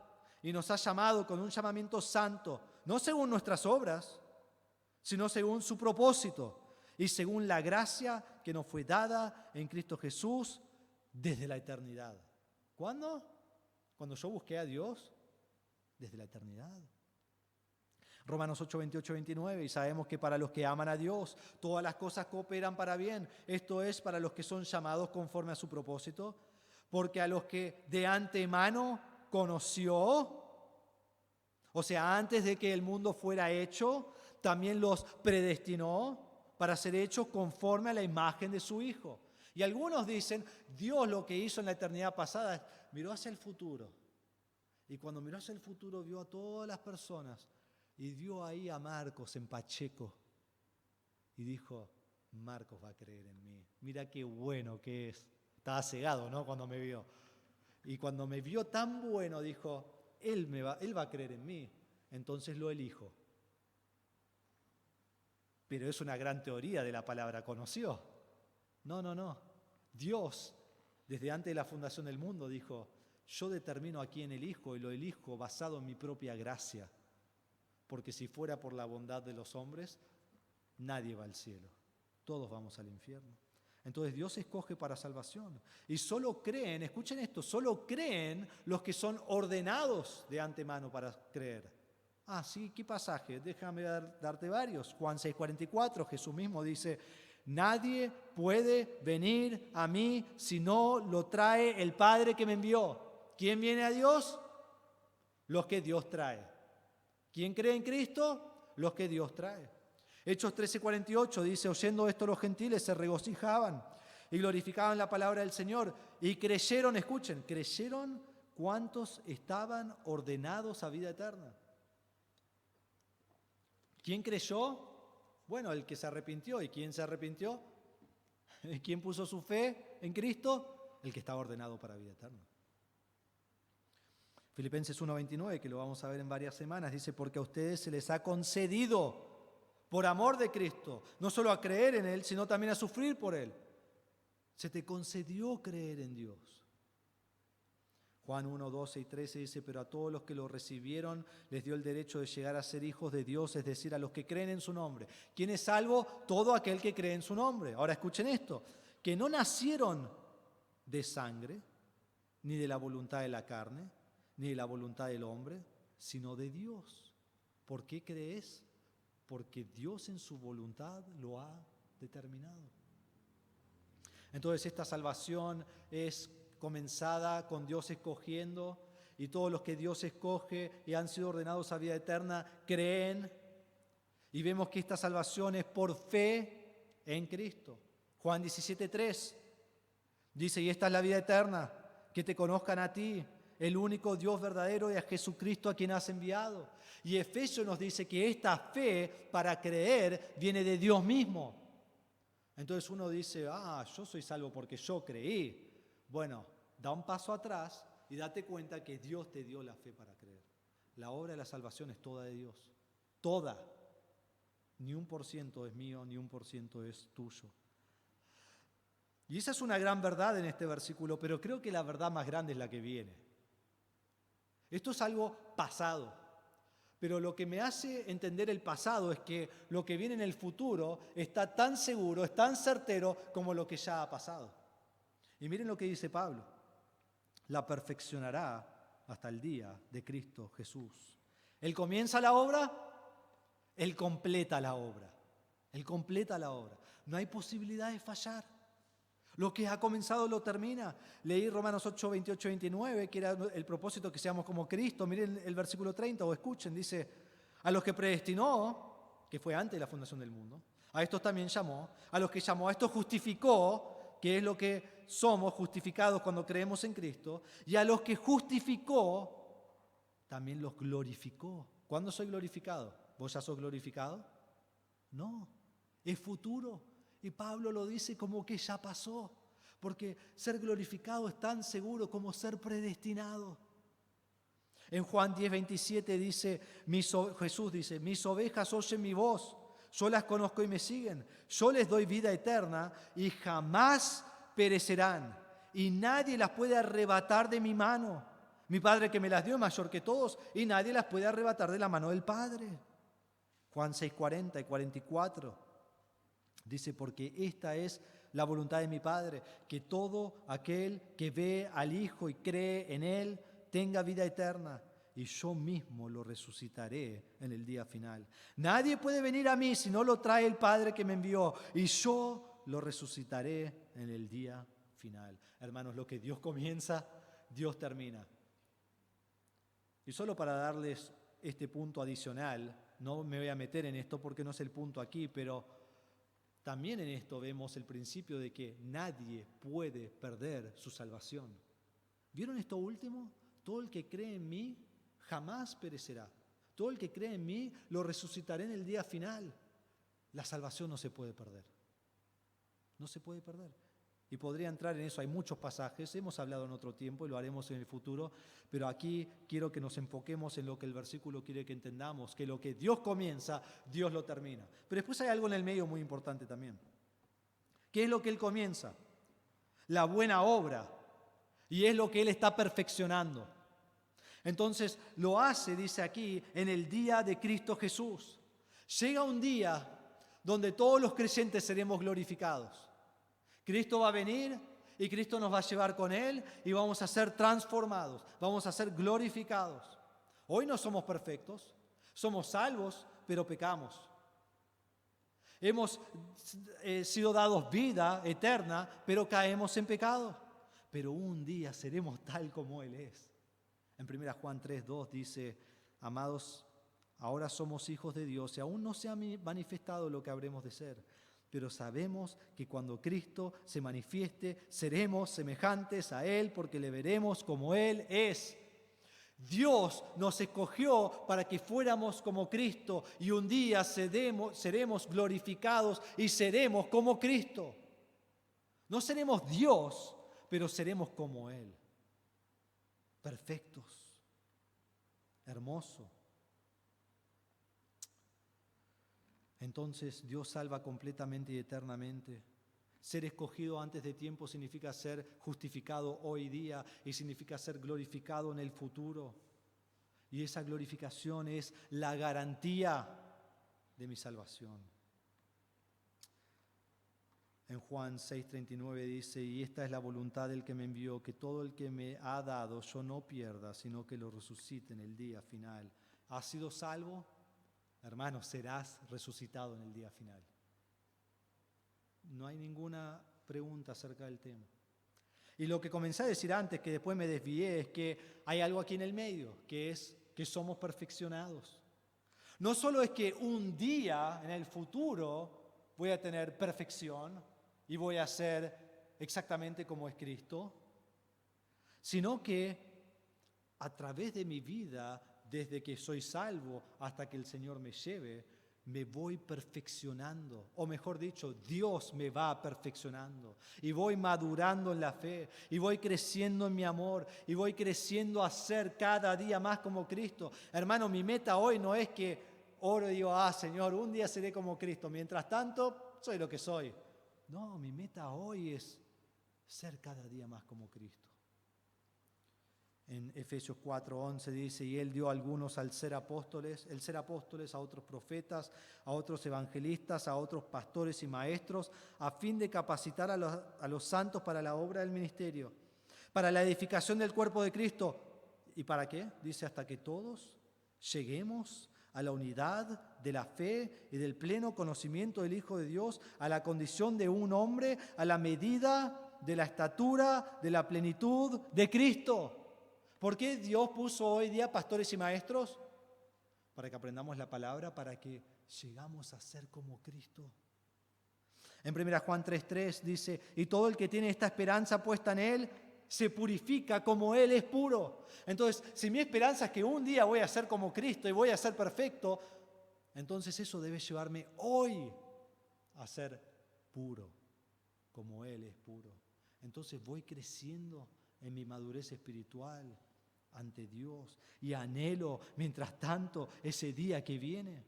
Speaker 2: y nos ha llamado con un llamamiento santo, no según nuestras obras, sino según su propósito y según la gracia que nos fue dada en Cristo Jesús desde la eternidad. ¿Cuándo? Cuando yo busqué a Dios, desde la eternidad. Romanos 8, 28, 29, y sabemos que para los que aman a Dios, todas las cosas cooperan para bien. Esto es para los que son llamados conforme a su propósito, porque a los que de antemano conoció, o sea, antes de que el mundo fuera hecho, también los predestinó para ser hechos conforme a la imagen de su Hijo. Y algunos dicen, Dios lo que hizo en la eternidad pasada es, miró hacia el futuro. Y cuando miró hacia el futuro vio a todas las personas y vio ahí a Marcos en Pacheco y dijo, Marcos va a creer en mí. Mira qué bueno que es. Estaba cegado, ¿no? Cuando me vio. Y cuando me vio tan bueno, dijo, él va a creer en mí. Entonces lo elijo. Pero es una gran teoría de la palabra conoció. No. Dios, desde antes de la fundación del mundo, dijo, yo determino a quién elijo y lo elijo basado en mi propia gracia. Porque si fuera por la bondad de los hombres, nadie va al cielo. Todos vamos al infierno. Entonces Dios escoge para salvación. Y solo creen, escuchen esto, solo creen los que son ordenados de antemano para creer. Sí, ¿qué pasaje? Déjame darte varios. Juan 6:44, Jesús mismo dice, nadie puede venir a mí si no lo trae el Padre que me envió. ¿Quién viene a Dios? Los que Dios trae. ¿Quién cree en Cristo? Los que Dios trae. Hechos 13:48 dice, oyendo esto los gentiles se regocijaban y glorificaban la palabra del Señor y creyeron, escuchen, creyeron cuántos estaban ordenados a vida eterna. ¿Quién creyó? Bueno, el que se arrepintió. ¿Y quién se arrepintió? ¿Quién puso su fe en Cristo? El que estaba ordenado para vida eterna. Filipenses 1:29, que lo vamos a ver en varias semanas, dice, porque a ustedes se les ha concedido, por amor de Cristo, no solo a creer en Él, sino también a sufrir por Él. Se te concedió creer en Dios. Juan 1:12 y 13 dice, pero a todos los que lo recibieron les dio el derecho de llegar a ser hijos de Dios, es decir, a los que creen en su nombre. ¿Quién es salvo? Todo aquel que cree en su nombre. Ahora escuchen esto, que no nacieron de sangre, ni de la voluntad de la carne, ni de la voluntad del hombre, sino de Dios. ¿Por qué crees? Porque Dios en su voluntad lo ha determinado. Entonces esta salvación es comenzada con Dios escogiendo, y todos los que Dios escoge y han sido ordenados a vida eterna creen Y vemos que esta salvación es por fe en Cristo. Juan 17:3 dice, y esta es la vida eterna, que te conozcan a ti, el único Dios verdadero, y a Jesucristo a quien has enviado. Y Efesios nos dice que esta fe para creer viene de Dios mismo. Entonces uno dice, yo soy salvo porque yo creí. Bueno, da un paso atrás y date cuenta que Dios te dio la fe para creer. La obra de la salvación es toda de Dios. Toda. Ni 1% es mío, ni 1% es tuyo. Y esa es una gran verdad en este versículo, pero creo que la verdad más grande es la que viene. Esto es algo pasado, pero lo que me hace entender el pasado es que lo que viene en el futuro está tan seguro, es tan certero como lo que ya ha pasado. Y miren lo que dice Pablo, la perfeccionará hasta el día de Cristo Jesús. Él comienza la obra, Él completa la obra. Él completa la obra. No hay posibilidad de fallar. Lo que ha comenzado lo termina. Leí Romanos 8, 28, 29, que era el propósito que seamos como Cristo. Miren el versículo 30 o escuchen, dice, a los que predestinó, que fue antes de la fundación del mundo, a estos también llamó, a los que llamó, a estos justificó, que es lo que somos, justificados cuando creemos en Cristo, y a los que justificó, también los glorificó. ¿Cuándo soy glorificado? ¿Vos ya sos glorificado? No, es futuro. Y Pablo lo dice como que ya pasó, porque ser glorificado es tan seguro como ser predestinado. En Juan 10, 27 dice, Jesús dice, mis ovejas oyen mi voz, yo las conozco y me siguen, yo les doy vida eterna y jamás perecerán, y nadie las puede arrebatar de mi mano. Mi Padre que me las dio es mayor que todos, y nadie las puede arrebatar de la mano del Padre. Juan 6, 40 y 44. Dice, porque esta es la voluntad de mi Padre, que todo aquel que ve al Hijo y cree en Él tenga vida eterna, y yo mismo lo resucitaré en el día final. Nadie puede venir a mí si no lo trae el Padre que me envió, y yo lo resucitaré en el día final. Hermanos, lo que Dios comienza, Dios termina. Y solo para darles este punto adicional, no me voy a meter en esto porque no es el punto aquí, pero también en esto vemos el principio de que nadie puede perder su salvación. ¿Vieron esto último? Todo el que cree en mí jamás perecerá. Todo el que cree en mí lo resucitaré en el día final. La salvación no se puede perder. No se puede perder. Y podría entrar en eso, hay muchos pasajes, hemos hablado en otro tiempo y lo haremos en el futuro, pero aquí quiero que nos enfoquemos en lo que el versículo quiere que entendamos, que lo que Dios comienza, Dios lo termina. Pero después hay algo en el medio muy importante también. ¿Qué es lo que Él comienza? La buena obra, y es lo que Él está perfeccionando. Entonces lo hace, dice aquí, en el día de Cristo Jesús. Llega un día donde todos los creyentes seremos glorificados. Cristo va a venir y Cristo nos va a llevar con Él y vamos a ser transformados, vamos a ser glorificados. Hoy no somos perfectos, somos salvos, pero pecamos. Hemos sido dados vida eterna, pero caemos en pecado. Pero un día seremos tal como Él es. En 1 Juan 3:2 dice, amados, ahora somos hijos de Dios y aún no se ha manifestado lo que habremos de ser. Pero sabemos que cuando Cristo se manifieste, seremos semejantes a Él porque le veremos como Él es. Dios nos escogió para que fuéramos como Cristo y un día seremos glorificados y seremos como Cristo. No seremos Dios, pero seremos como Él. Perfectos. Hermoso. Entonces Dios salva completamente y eternamente. Ser escogido antes de tiempo significa ser justificado hoy día y significa ser glorificado en el futuro. Y esa glorificación es la garantía de mi salvación. En Juan 6:39 dice, y esta es la voluntad del que me envió, que todo el que me ha dado yo no pierda, sino que lo resucite en el día final. ¿Has sido salvo? Hermanos, serás resucitado en el día final. No hay ninguna pregunta acerca del tema. Y lo que comencé a decir antes, que después me desvié, es que hay algo aquí en el medio, que es que somos perfeccionados. No solo es que un día en el futuro voy a tener perfección y voy a ser exactamente como es Cristo, sino que a través de mi vida, desde que soy salvo hasta que el Señor me lleve, me voy perfeccionando, o mejor dicho, Dios me va perfeccionando, y voy madurando en la fe, y voy creciendo en mi amor, y voy creciendo a ser cada día más como Cristo. Hermano, mi meta hoy no es que oro y digo, Señor, un día seré como Cristo, mientras tanto, soy lo que soy. No, mi meta hoy es ser cada día más como Cristo. En Efesios 4:11 dice, y Él dio a algunos el ser apóstoles, a otros profetas, a otros evangelistas, a otros pastores y maestros, a fin de capacitar a los santos para la obra del ministerio, para la edificación del cuerpo de Cristo. ¿Y para qué? Dice, hasta que todos lleguemos a la unidad de la fe y del pleno conocimiento del Hijo de Dios, a la condición de un hombre, a la medida de la estatura, de la plenitud de Cristo. ¿Por qué Dios puso hoy día pastores y maestros? Para que aprendamos la palabra, para que llegamos a ser como Cristo. En 1 Juan 3:3 dice, y todo el que tiene esta esperanza puesta en Él, se purifica como Él es puro. Entonces, si mi esperanza es que un día voy a ser como Cristo y voy a ser perfecto, entonces eso debe llevarme hoy a ser puro, como Él es puro. Entonces voy creciendo en mi madurez espiritual ante Dios y anhelo, mientras tanto, ese día que viene.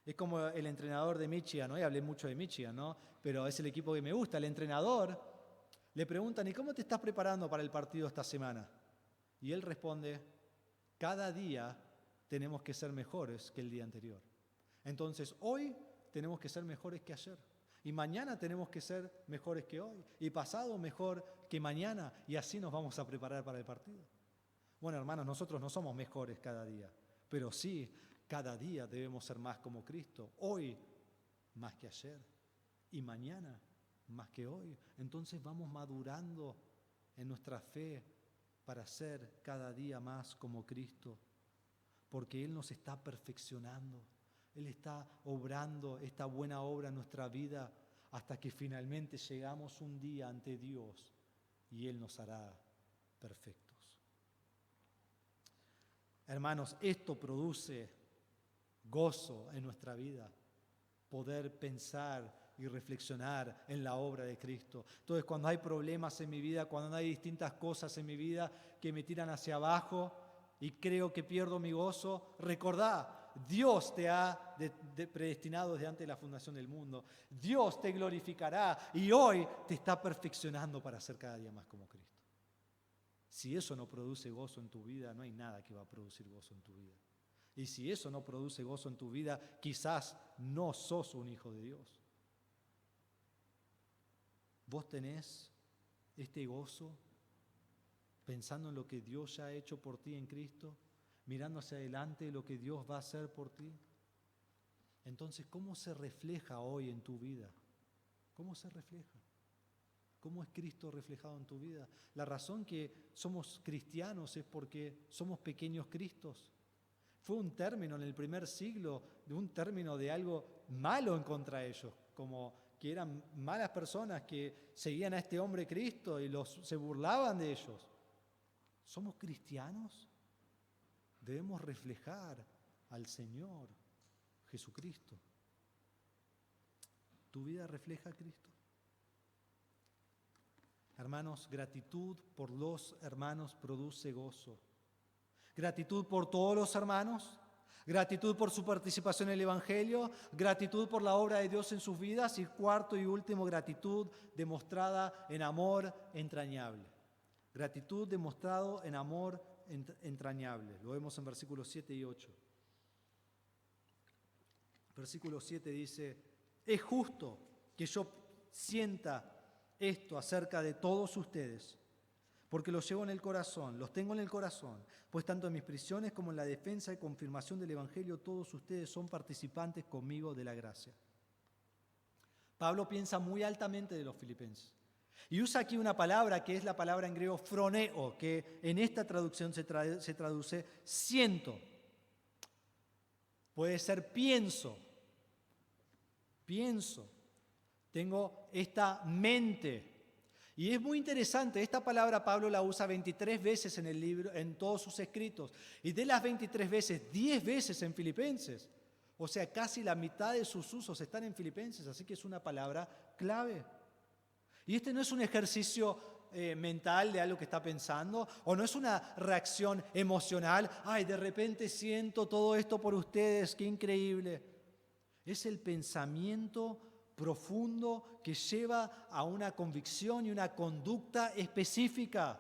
Speaker 2: Es como el entrenador de Michigan, hoy hablé mucho de Michigan, ¿no? Pero es el equipo que me gusta. El entrenador le preguntan, ¿y cómo te estás preparando para el partido esta semana? Y él responde, cada día tenemos que ser mejores que el día anterior. Entonces, hoy tenemos que ser mejores que ayer. Y mañana tenemos que ser mejores que hoy. Y pasado mejor que mañana. Y así nos vamos a preparar para el partido. Bueno, hermanos, nosotros no somos mejores cada día. Pero sí, cada día debemos ser más como Cristo. Hoy más que ayer. Y mañana más que hoy. Entonces vamos madurando en nuestra fe para ser cada día más como Cristo. Porque Él nos está perfeccionando. Él está obrando esta buena obra en nuestra vida hasta que finalmente llegamos un día ante Dios y Él nos hará perfectos. Hermanos, esto produce gozo en nuestra vida, poder pensar y reflexionar en la obra de Cristo. Entonces, cuando hay problemas en mi vida, cuando hay distintas cosas en mi vida que me tiran hacia abajo y creo que pierdo mi gozo, recordá, Dios te ha predestinado desde antes de la fundación del mundo. Dios te glorificará y hoy te está perfeccionando para ser cada día más como Cristo. Si eso no produce gozo en tu vida, no hay nada que va a producir gozo en tu vida. Y si eso no produce gozo en tu vida, quizás no sos un hijo de Dios. ¿Vos tenés este gozo pensando en lo que Dios ya ha hecho por ti en Cristo? Mirando hacia adelante lo que Dios va a hacer por ti. Entonces, ¿cómo se refleja hoy en tu vida? ¿Cómo se refleja? ¿Cómo es Cristo reflejado en tu vida? La razón que somos cristianos es porque somos pequeños Cristos. Fue un término en el primer siglo, un término de algo malo en contra de ellos, como que eran malas personas que seguían a este hombre Cristo y se burlaban de ellos. ¿Somos cristianos? Debemos reflejar al Señor Jesucristo. ¿Tu vida refleja a Cristo? Hermanos, gratitud por los hermanos produce gozo. Gratitud por todos los hermanos, gratitud por su participación en el Evangelio, gratitud por la obra de Dios en sus vidas y cuarto y último, gratitud demostrada en amor entrañable. Gratitud demostrado en amor entrañable. Lo vemos en versículos 7 y 8. Versículo 7 dice, es justo que yo sienta esto acerca de todos ustedes, porque los llevo en el corazón, los tengo en el corazón, pues tanto en mis prisiones como en la defensa y confirmación del Evangelio, todos ustedes son participantes conmigo de la gracia. Pablo piensa muy altamente de los filipenses. Y usa aquí una palabra que es la palabra en griego phroneo, que en esta traducción se traduce siento. puede ser pienso, tengo esta mente. Y es muy interesante, esta palabra Pablo la usa 23 veces en el libro, en todos sus escritos, y de las 23 veces, 10 veces en Filipenses. O sea, casi la mitad de sus usos están en Filipenses, así que es una palabra clave. Y este no es un ejercicio mental de algo que está pensando, o no es una reacción emocional, ay, de repente siento todo esto por ustedes, qué increíble. Es el pensamiento profundo que lleva a una convicción y una conducta específica.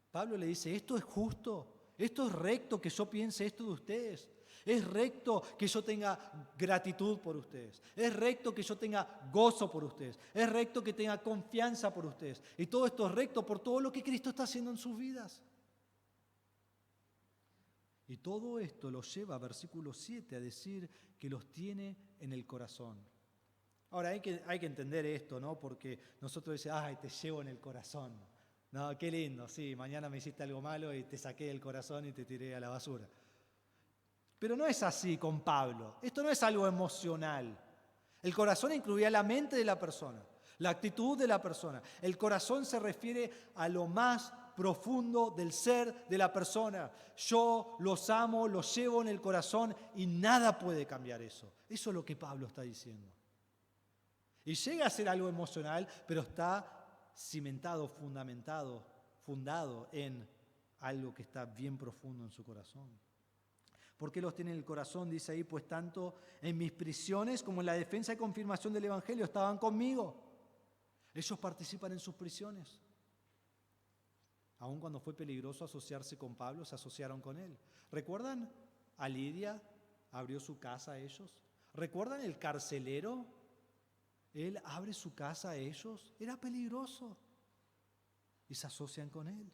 Speaker 2: Pablo le dice, esto es justo, esto es recto que yo piense esto de ustedes. Es recto que yo tenga gratitud por ustedes. Es recto que yo tenga gozo por ustedes. Es recto que tenga confianza por ustedes. Y todo esto es recto por todo lo que Cristo está haciendo en sus vidas. Y todo esto lo lleva, versículo 7, a decir que los tiene en el corazón. Ahora, hay que entender esto, ¿no? Porque nosotros decimos, ay, te llevo en el corazón. No, qué lindo, sí, mañana me hiciste algo malo y te saqué del corazón y te tiré a la basura. Pero no es así con Pablo. Esto no es algo emocional. El corazón incluía la mente de la persona, la actitud de la persona. El corazón se refiere a lo más profundo del ser de la persona. Yo los amo, los llevo en el corazón y nada puede cambiar eso. Eso es lo que Pablo está diciendo. Y llega a ser algo emocional, pero está cimentado, fundado en algo que está bien profundo en su corazón. ¿Por qué los tiene en el corazón? Dice ahí, pues tanto en mis prisiones como en la defensa y confirmación del Evangelio estaban conmigo. Ellos participan en sus prisiones. Aun cuando fue peligroso asociarse con Pablo, se asociaron con él. ¿Recuerdan a Lidia? Abrió su casa a ellos. ¿Recuerdan el carcelero? Él abre su casa a ellos. Era peligroso. Y se asocian con él.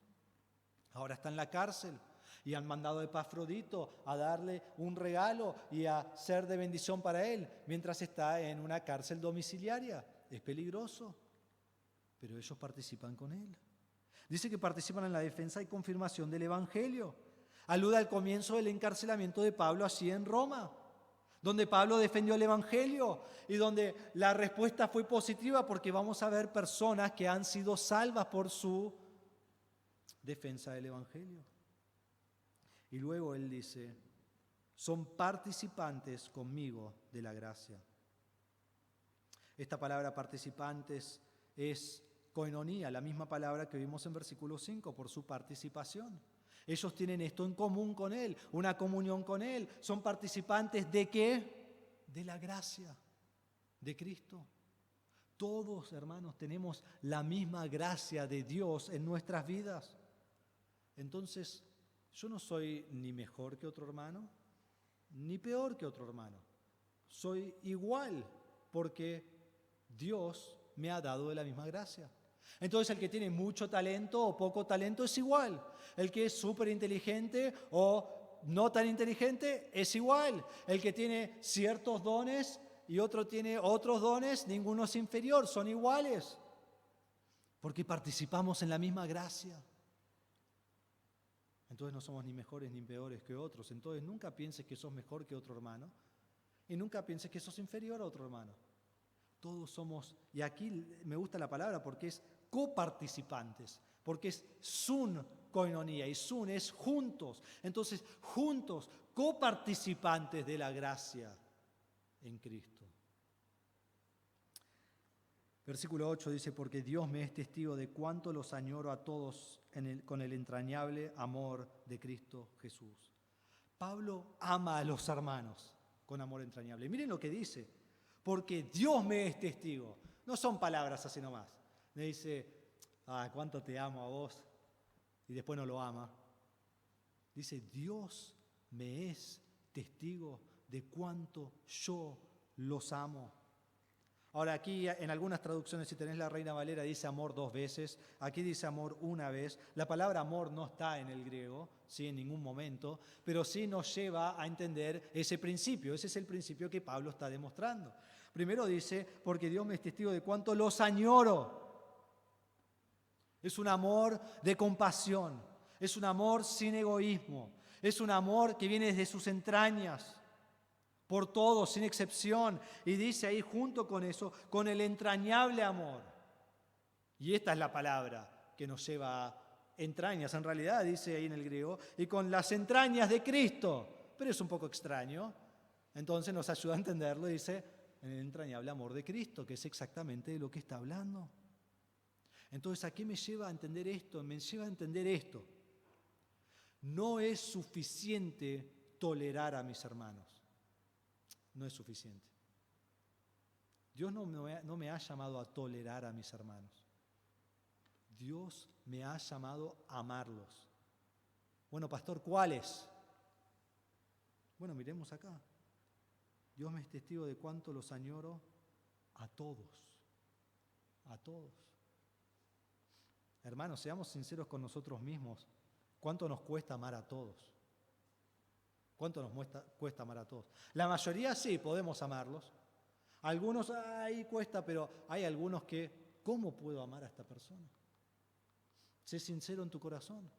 Speaker 2: Ahora está en la cárcel. Y han mandado a Epafrodito a darle un regalo y a ser de bendición para él, mientras está en una cárcel domiciliaria. Es peligroso, pero ellos participan con él. Dice que participan en la defensa y confirmación del Evangelio. Alude al comienzo del encarcelamiento de Pablo allí en Roma, donde Pablo defendió el Evangelio y donde la respuesta fue positiva, porque vamos a ver personas que han sido salvas por su defensa del Evangelio. Y luego él dice, son participantes conmigo de la gracia. Esta palabra participantes es koinonía, la misma palabra que vimos en versículo 5, por su participación. Ellos tienen esto en común con él, una comunión con él. Son participantes ¿de qué? De la gracia de Cristo. Todos, hermanos, tenemos la misma gracia de Dios en nuestras vidas. Entonces, yo no soy ni mejor que otro hermano, ni peor que otro hermano. Soy igual porque Dios me ha dado de la misma gracia. Entonces el que tiene mucho talento o poco talento es igual. El que es súper inteligente o no tan inteligente es igual. El que tiene ciertos dones y otro tiene otros dones, ninguno es inferior, son iguales. Porque participamos en la misma gracia. Entonces no somos ni mejores ni peores que otros. Entonces nunca pienses que sos mejor que otro hermano y nunca pienses que sos inferior a otro hermano. Todos somos, y aquí me gusta la palabra porque es coparticipantes, porque es sun koinonía, y sun es juntos. Entonces, juntos, coparticipantes de la gracia en Cristo. Versículo 8 dice, porque Dios me es testigo de cuánto los añoro a todos con el entrañable amor de Cristo Jesús. Pablo ama a los hermanos con amor entrañable. Miren lo que dice, porque Dios me es testigo. No son palabras así nomás. Me dice, cuánto te amo a vos, y después no lo ama. Dice, Dios me es testigo de cuánto yo los amo. Ahora aquí en algunas traducciones, si tenés la Reina Valera, dice amor 2 veces, aquí dice amor 1 vez. La palabra amor no está en el griego, ¿sí? En ningún momento, pero sí nos lleva a entender ese principio. Ese es el principio que Pablo está demostrando. Primero dice, porque Dios me es testigo de cuánto los añoro. Es un amor de compasión, es un amor sin egoísmo, es un amor que viene desde sus entrañas. por todos, sin excepción. Y dice ahí junto con eso, con el entrañable amor. Y esta es la palabra que nos lleva a entrañas, en realidad dice ahí en el griego, y con las entrañas de Cristo. Pero es un poco extraño. Entonces nos ayuda a entenderlo, dice, en el entrañable amor de Cristo, que es exactamente de lo que está hablando. Entonces, ¿a qué me lleva a entender esto? Me lleva a entender esto. No es suficiente tolerar a mis hermanos. No es suficiente. Dios no me ha llamado a tolerar a mis hermanos. Dios me ha llamado a amarlos. Bueno, pastor, ¿cuáles? Bueno, miremos acá. Dios me es testigo de cuánto los añoro a todos. A todos. Hermanos, seamos sinceros con nosotros mismos. ¿Cuánto nos cuesta amar a todos? ¿Cuánto nos cuesta amar a todos? La mayoría sí, podemos amarlos. Algunos, ahí cuesta, pero hay algunos que, ¿cómo puedo amar a esta persona? Sé sincero en tu corazón.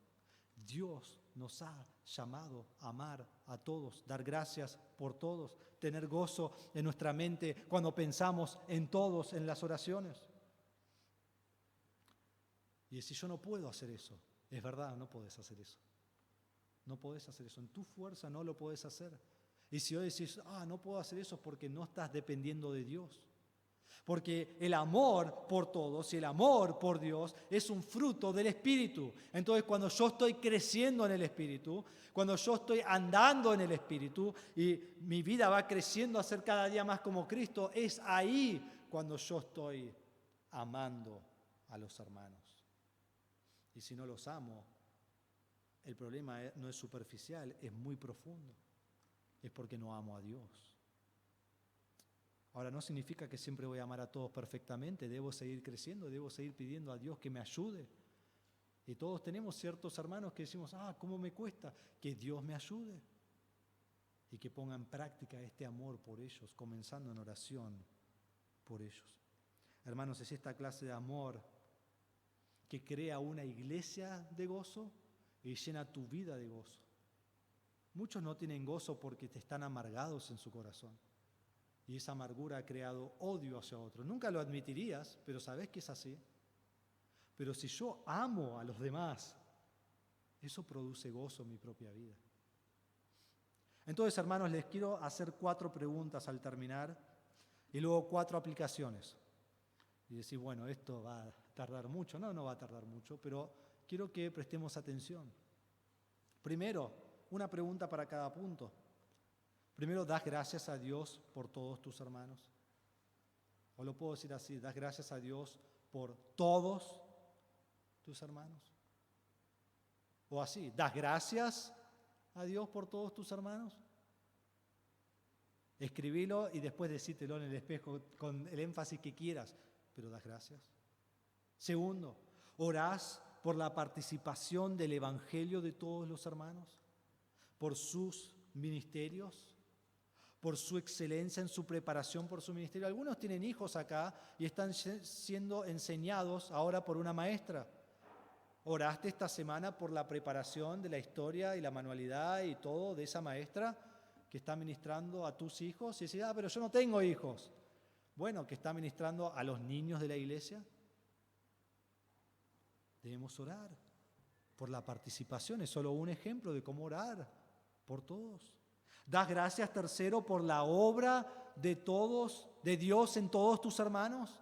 Speaker 2: Dios nos ha llamado a amar a todos, dar gracias por todos, tener gozo en nuestra mente cuando pensamos en todos en las oraciones. Y si yo no puedo hacer eso, es verdad, no podés hacer eso. No podés hacer eso. En tu fuerza no lo podés hacer. Y si hoy decís, no puedo hacer eso, es porque no estás dependiendo de Dios. Porque el amor por todos y el amor por Dios es un fruto del Espíritu. Entonces, cuando yo estoy creciendo en el Espíritu, cuando yo estoy andando en el Espíritu y mi vida va creciendo a ser cada día más como Cristo, es ahí cuando yo estoy amando a los hermanos. Y si no los amo, el problema no es superficial, es muy profundo. Es porque no amo a Dios. Ahora, no significa que siempre voy a amar a todos perfectamente. Debo seguir creciendo, debo seguir pidiendo a Dios que me ayude. Y todos tenemos ciertos hermanos que decimos, ¿cómo me cuesta? Que Dios me ayude. Y que ponga en práctica este amor por ellos, comenzando en oración por ellos. Hermanos, es esta clase de amor que crea una iglesia de gozo y llena tu vida de gozo. Muchos no tienen gozo porque están amargados en su corazón. Y esa amargura ha creado odio hacia otros. Nunca lo admitirías, pero sabes que es así. Pero si yo amo a los demás, eso produce gozo en mi propia vida. Entonces, hermanos, les quiero hacer 4 preguntas al terminar y luego 4 aplicaciones. Y decir, bueno, esto va a tardar mucho. No va a tardar mucho, pero quiero que prestemos atención. Primero, una pregunta para cada punto. Primero, ¿das gracias a Dios por todos tus hermanos? O lo puedo decir así, ¿das gracias a Dios por todos tus hermanos? O así, ¿das gracias a Dios por todos tus hermanos? Escribilo y después decítelo en el espejo con el énfasis que quieras, pero ¿das gracias? Segundo, ¿orás por la participación del Evangelio de todos los hermanos? ¿Por sus ministerios? ¿Por su excelencia en su preparación por su ministerio? Algunos tienen hijos acá y están siendo enseñados ahora por una maestra. ¿Oraste esta semana por la preparación de la historia y la manualidad y todo de esa maestra que está ministrando a tus hijos? Y decís, pero yo no tengo hijos. Bueno, que está ministrando a los niños de la iglesia. Debemos orar por la participación. Es solo un ejemplo de cómo orar por todos. ¿Das gracias, tercero, por la obra de todos, de Dios en todos tus hermanos?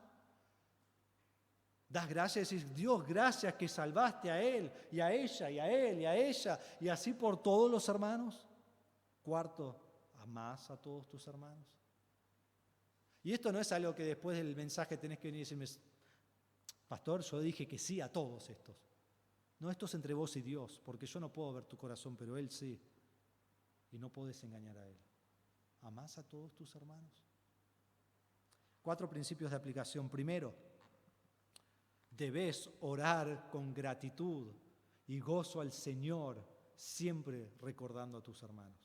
Speaker 2: ¿Das gracias y decís, Dios, gracias que salvaste a él y a ella y a él y a ella y así por todos los hermanos? Cuarto, ¿amás a todos tus hermanos? Y esto no es algo que después del mensaje tenés que venir y decirme, pastor, yo dije que sí a todos estos. No, esto es entre vos y Dios, porque yo no puedo ver tu corazón, pero Él sí. Y no podés engañar a Él. ¿Amás a todos tus hermanos? 4 principios de aplicación. Primero, debes orar con gratitud y gozo al Señor, siempre recordando a tus hermanos.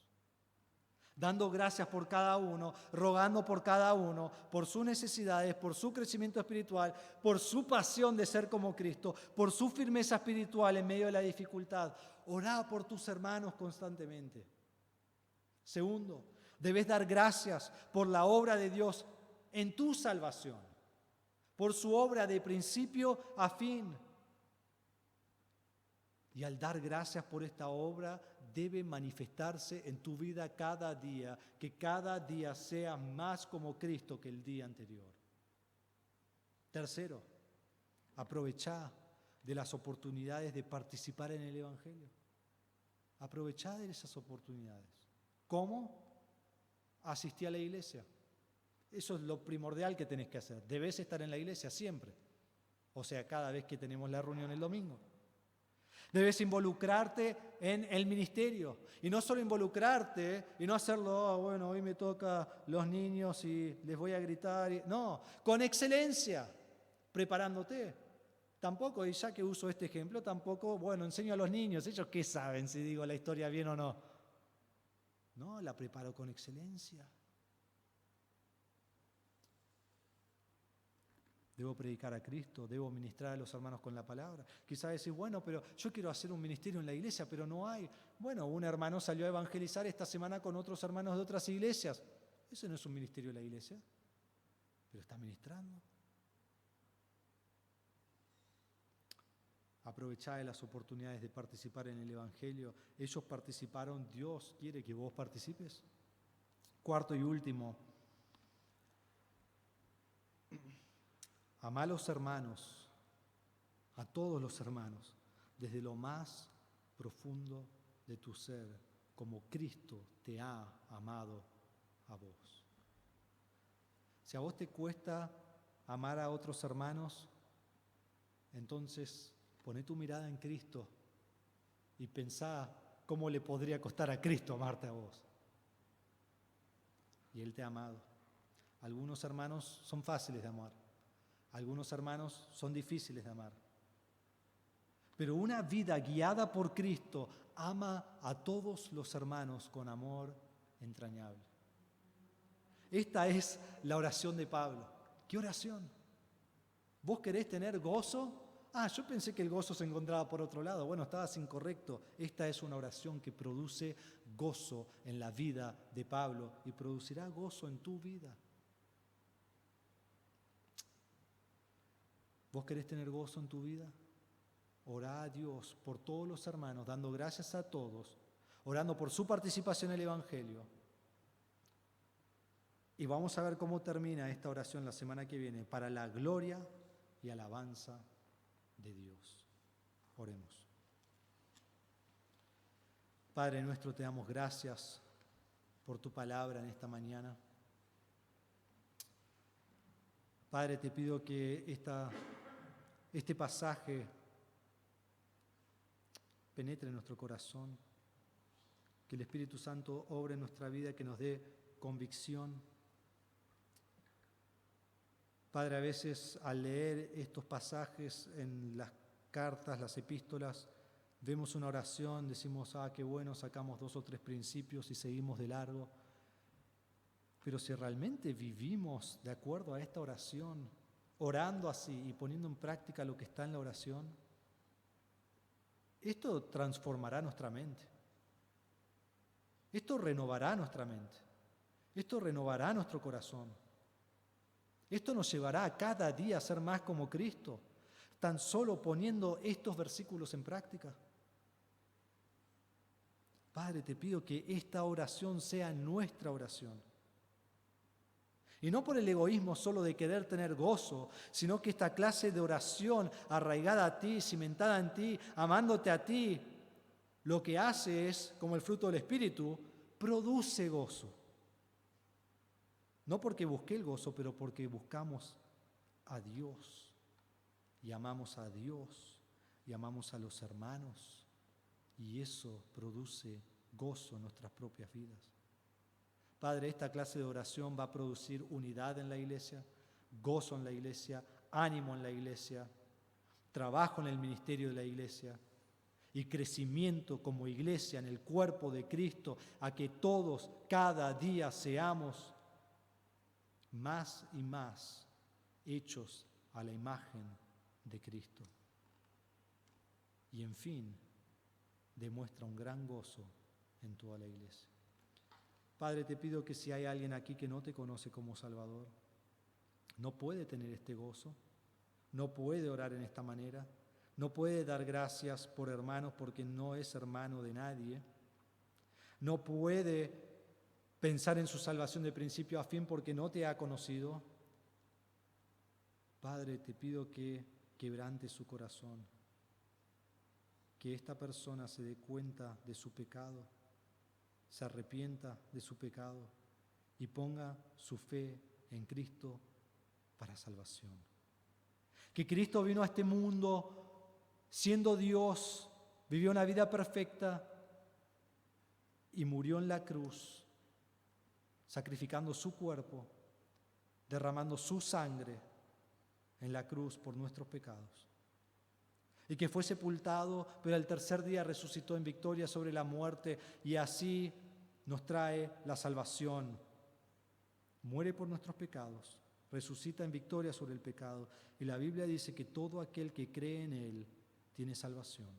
Speaker 2: Dando gracias por cada uno, rogando por cada uno, por sus necesidades, por su crecimiento espiritual, por su pasión de ser como Cristo, por su firmeza espiritual en medio de la dificultad. Orá por tus hermanos constantemente. Segundo, Debes dar gracias por la obra de Dios en tu salvación, por su obra de principio a fin. Y al dar gracias por esta obra, debe manifestarse en tu vida cada día, que cada día sea más como Cristo que el día anterior. Tercero, aprovechá de las oportunidades de participar en el Evangelio. Aprovechá de esas oportunidades. ¿Cómo? Asistí a la iglesia. Eso es lo primordial que tenés que hacer. Debes estar en la iglesia siempre. O sea, cada vez que tenemos la reunión el domingo. Debes involucrarte en el ministerio. Y no solo involucrarte y no hacerlo, bueno, hoy me toca los niños y les voy a gritar. No, con excelencia, preparándote. Tampoco, y ya que uso este ejemplo, tampoco, bueno, enseño a los niños. ¿Ellos qué saben si digo la historia bien o no? No, la preparo con excelencia. Debo predicar a Cristo, debo ministrar a los hermanos con la palabra. Quizás decís, bueno, pero yo quiero hacer un ministerio en la iglesia, pero no hay. Bueno, un hermano salió a evangelizar esta semana con otros hermanos de otras iglesias. Eso no es un ministerio en la iglesia, pero está ministrando. Aprovechá de las oportunidades de participar en el Evangelio. Ellos participaron, Dios quiere que vos participes. Cuarto y último, amá a los hermanos, a todos los hermanos, desde lo más profundo de tu ser, como Cristo te ha amado a vos. Si a vos te cuesta amar a otros hermanos, entonces poné tu mirada en Cristo y pensá cómo le podría costar a Cristo amarte a vos. Y Él te ha amado. Algunos hermanos son fáciles de amar. Algunos hermanos son difíciles de amar. Pero una vida guiada por Cristo ama a todos los hermanos con amor entrañable. Esta es la oración de Pablo. ¿Qué oración? ¿Vos querés tener gozo? Yo pensé que el gozo se encontraba por otro lado. Bueno, estabas incorrecto. Esta es una oración que produce gozo en la vida de Pablo y producirá gozo en tu vida. ¿Vos querés tener gozo en tu vida? Orá a Dios por todos los hermanos, dando gracias a todos, orando por su participación en el Evangelio. Y vamos a ver cómo termina esta oración la semana que viene, para la gloria y alabanza de Dios. Oremos. Padre nuestro, te damos gracias por tu palabra en esta mañana. Padre, te pido que este pasaje penetre en nuestro corazón, que el Espíritu Santo obre en nuestra vida, que nos dé convicción. Padre, a veces al leer estos pasajes en las cartas, las epístolas, vemos una oración, decimos, qué bueno, sacamos 2 o 3 principios y seguimos de largo. Pero si realmente vivimos de acuerdo a esta oración, orando así y poniendo en práctica lo que está en la oración, esto transformará nuestra mente. Esto renovará nuestra mente. Esto renovará nuestro corazón. Esto nos llevará a cada día a ser más como Cristo, tan solo poniendo estos versículos en práctica. Padre, te pido que esta oración sea nuestra oración. Y no por el egoísmo solo de querer tener gozo, sino que esta clase de oración arraigada a ti, cimentada en ti, amándote a ti, lo que hace es, como el fruto del Espíritu, produce gozo. No porque busqué el gozo, pero porque buscamos a Dios y amamos a Dios y amamos a los hermanos, y eso produce gozo en nuestras propias vidas. Padre, esta clase de oración va a producir unidad en la iglesia, gozo en la iglesia, ánimo en la iglesia, trabajo en el ministerio de la iglesia y crecimiento como iglesia en el cuerpo de Cristo, a que todos cada día seamos más y más hechos a la imagen de Cristo. Y en fin, demuestra un gran gozo en toda la iglesia. Padre, te pido que si hay alguien aquí que no te conoce como Salvador, no puede tener este gozo, no puede orar en esta manera, no puede dar gracias por hermanos porque no es hermano de nadie, no puede pensar en su salvación de principio a fin porque no te ha conocido. Padre, te pido que quebrantes su corazón, que esta persona se dé cuenta de su pecado, se arrepienta de su pecado y ponga su fe en Cristo para salvación. Que Cristo vino a este mundo siendo Dios, vivió una vida perfecta y murió en la cruz, sacrificando su cuerpo, derramando su sangre en la cruz por nuestros pecados. Y que fue sepultado, pero al tercer día resucitó en victoria sobre la muerte y así nos trae la salvación. Muere por nuestros pecados, resucita en victoria sobre el pecado y la Biblia dice que todo aquel que cree en Él tiene salvación.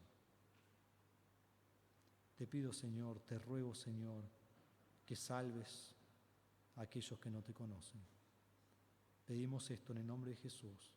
Speaker 2: Te pido, Señor, te ruego, Señor, que salves a aquellos que no te conocen. Pedimos esto en el nombre de Jesús.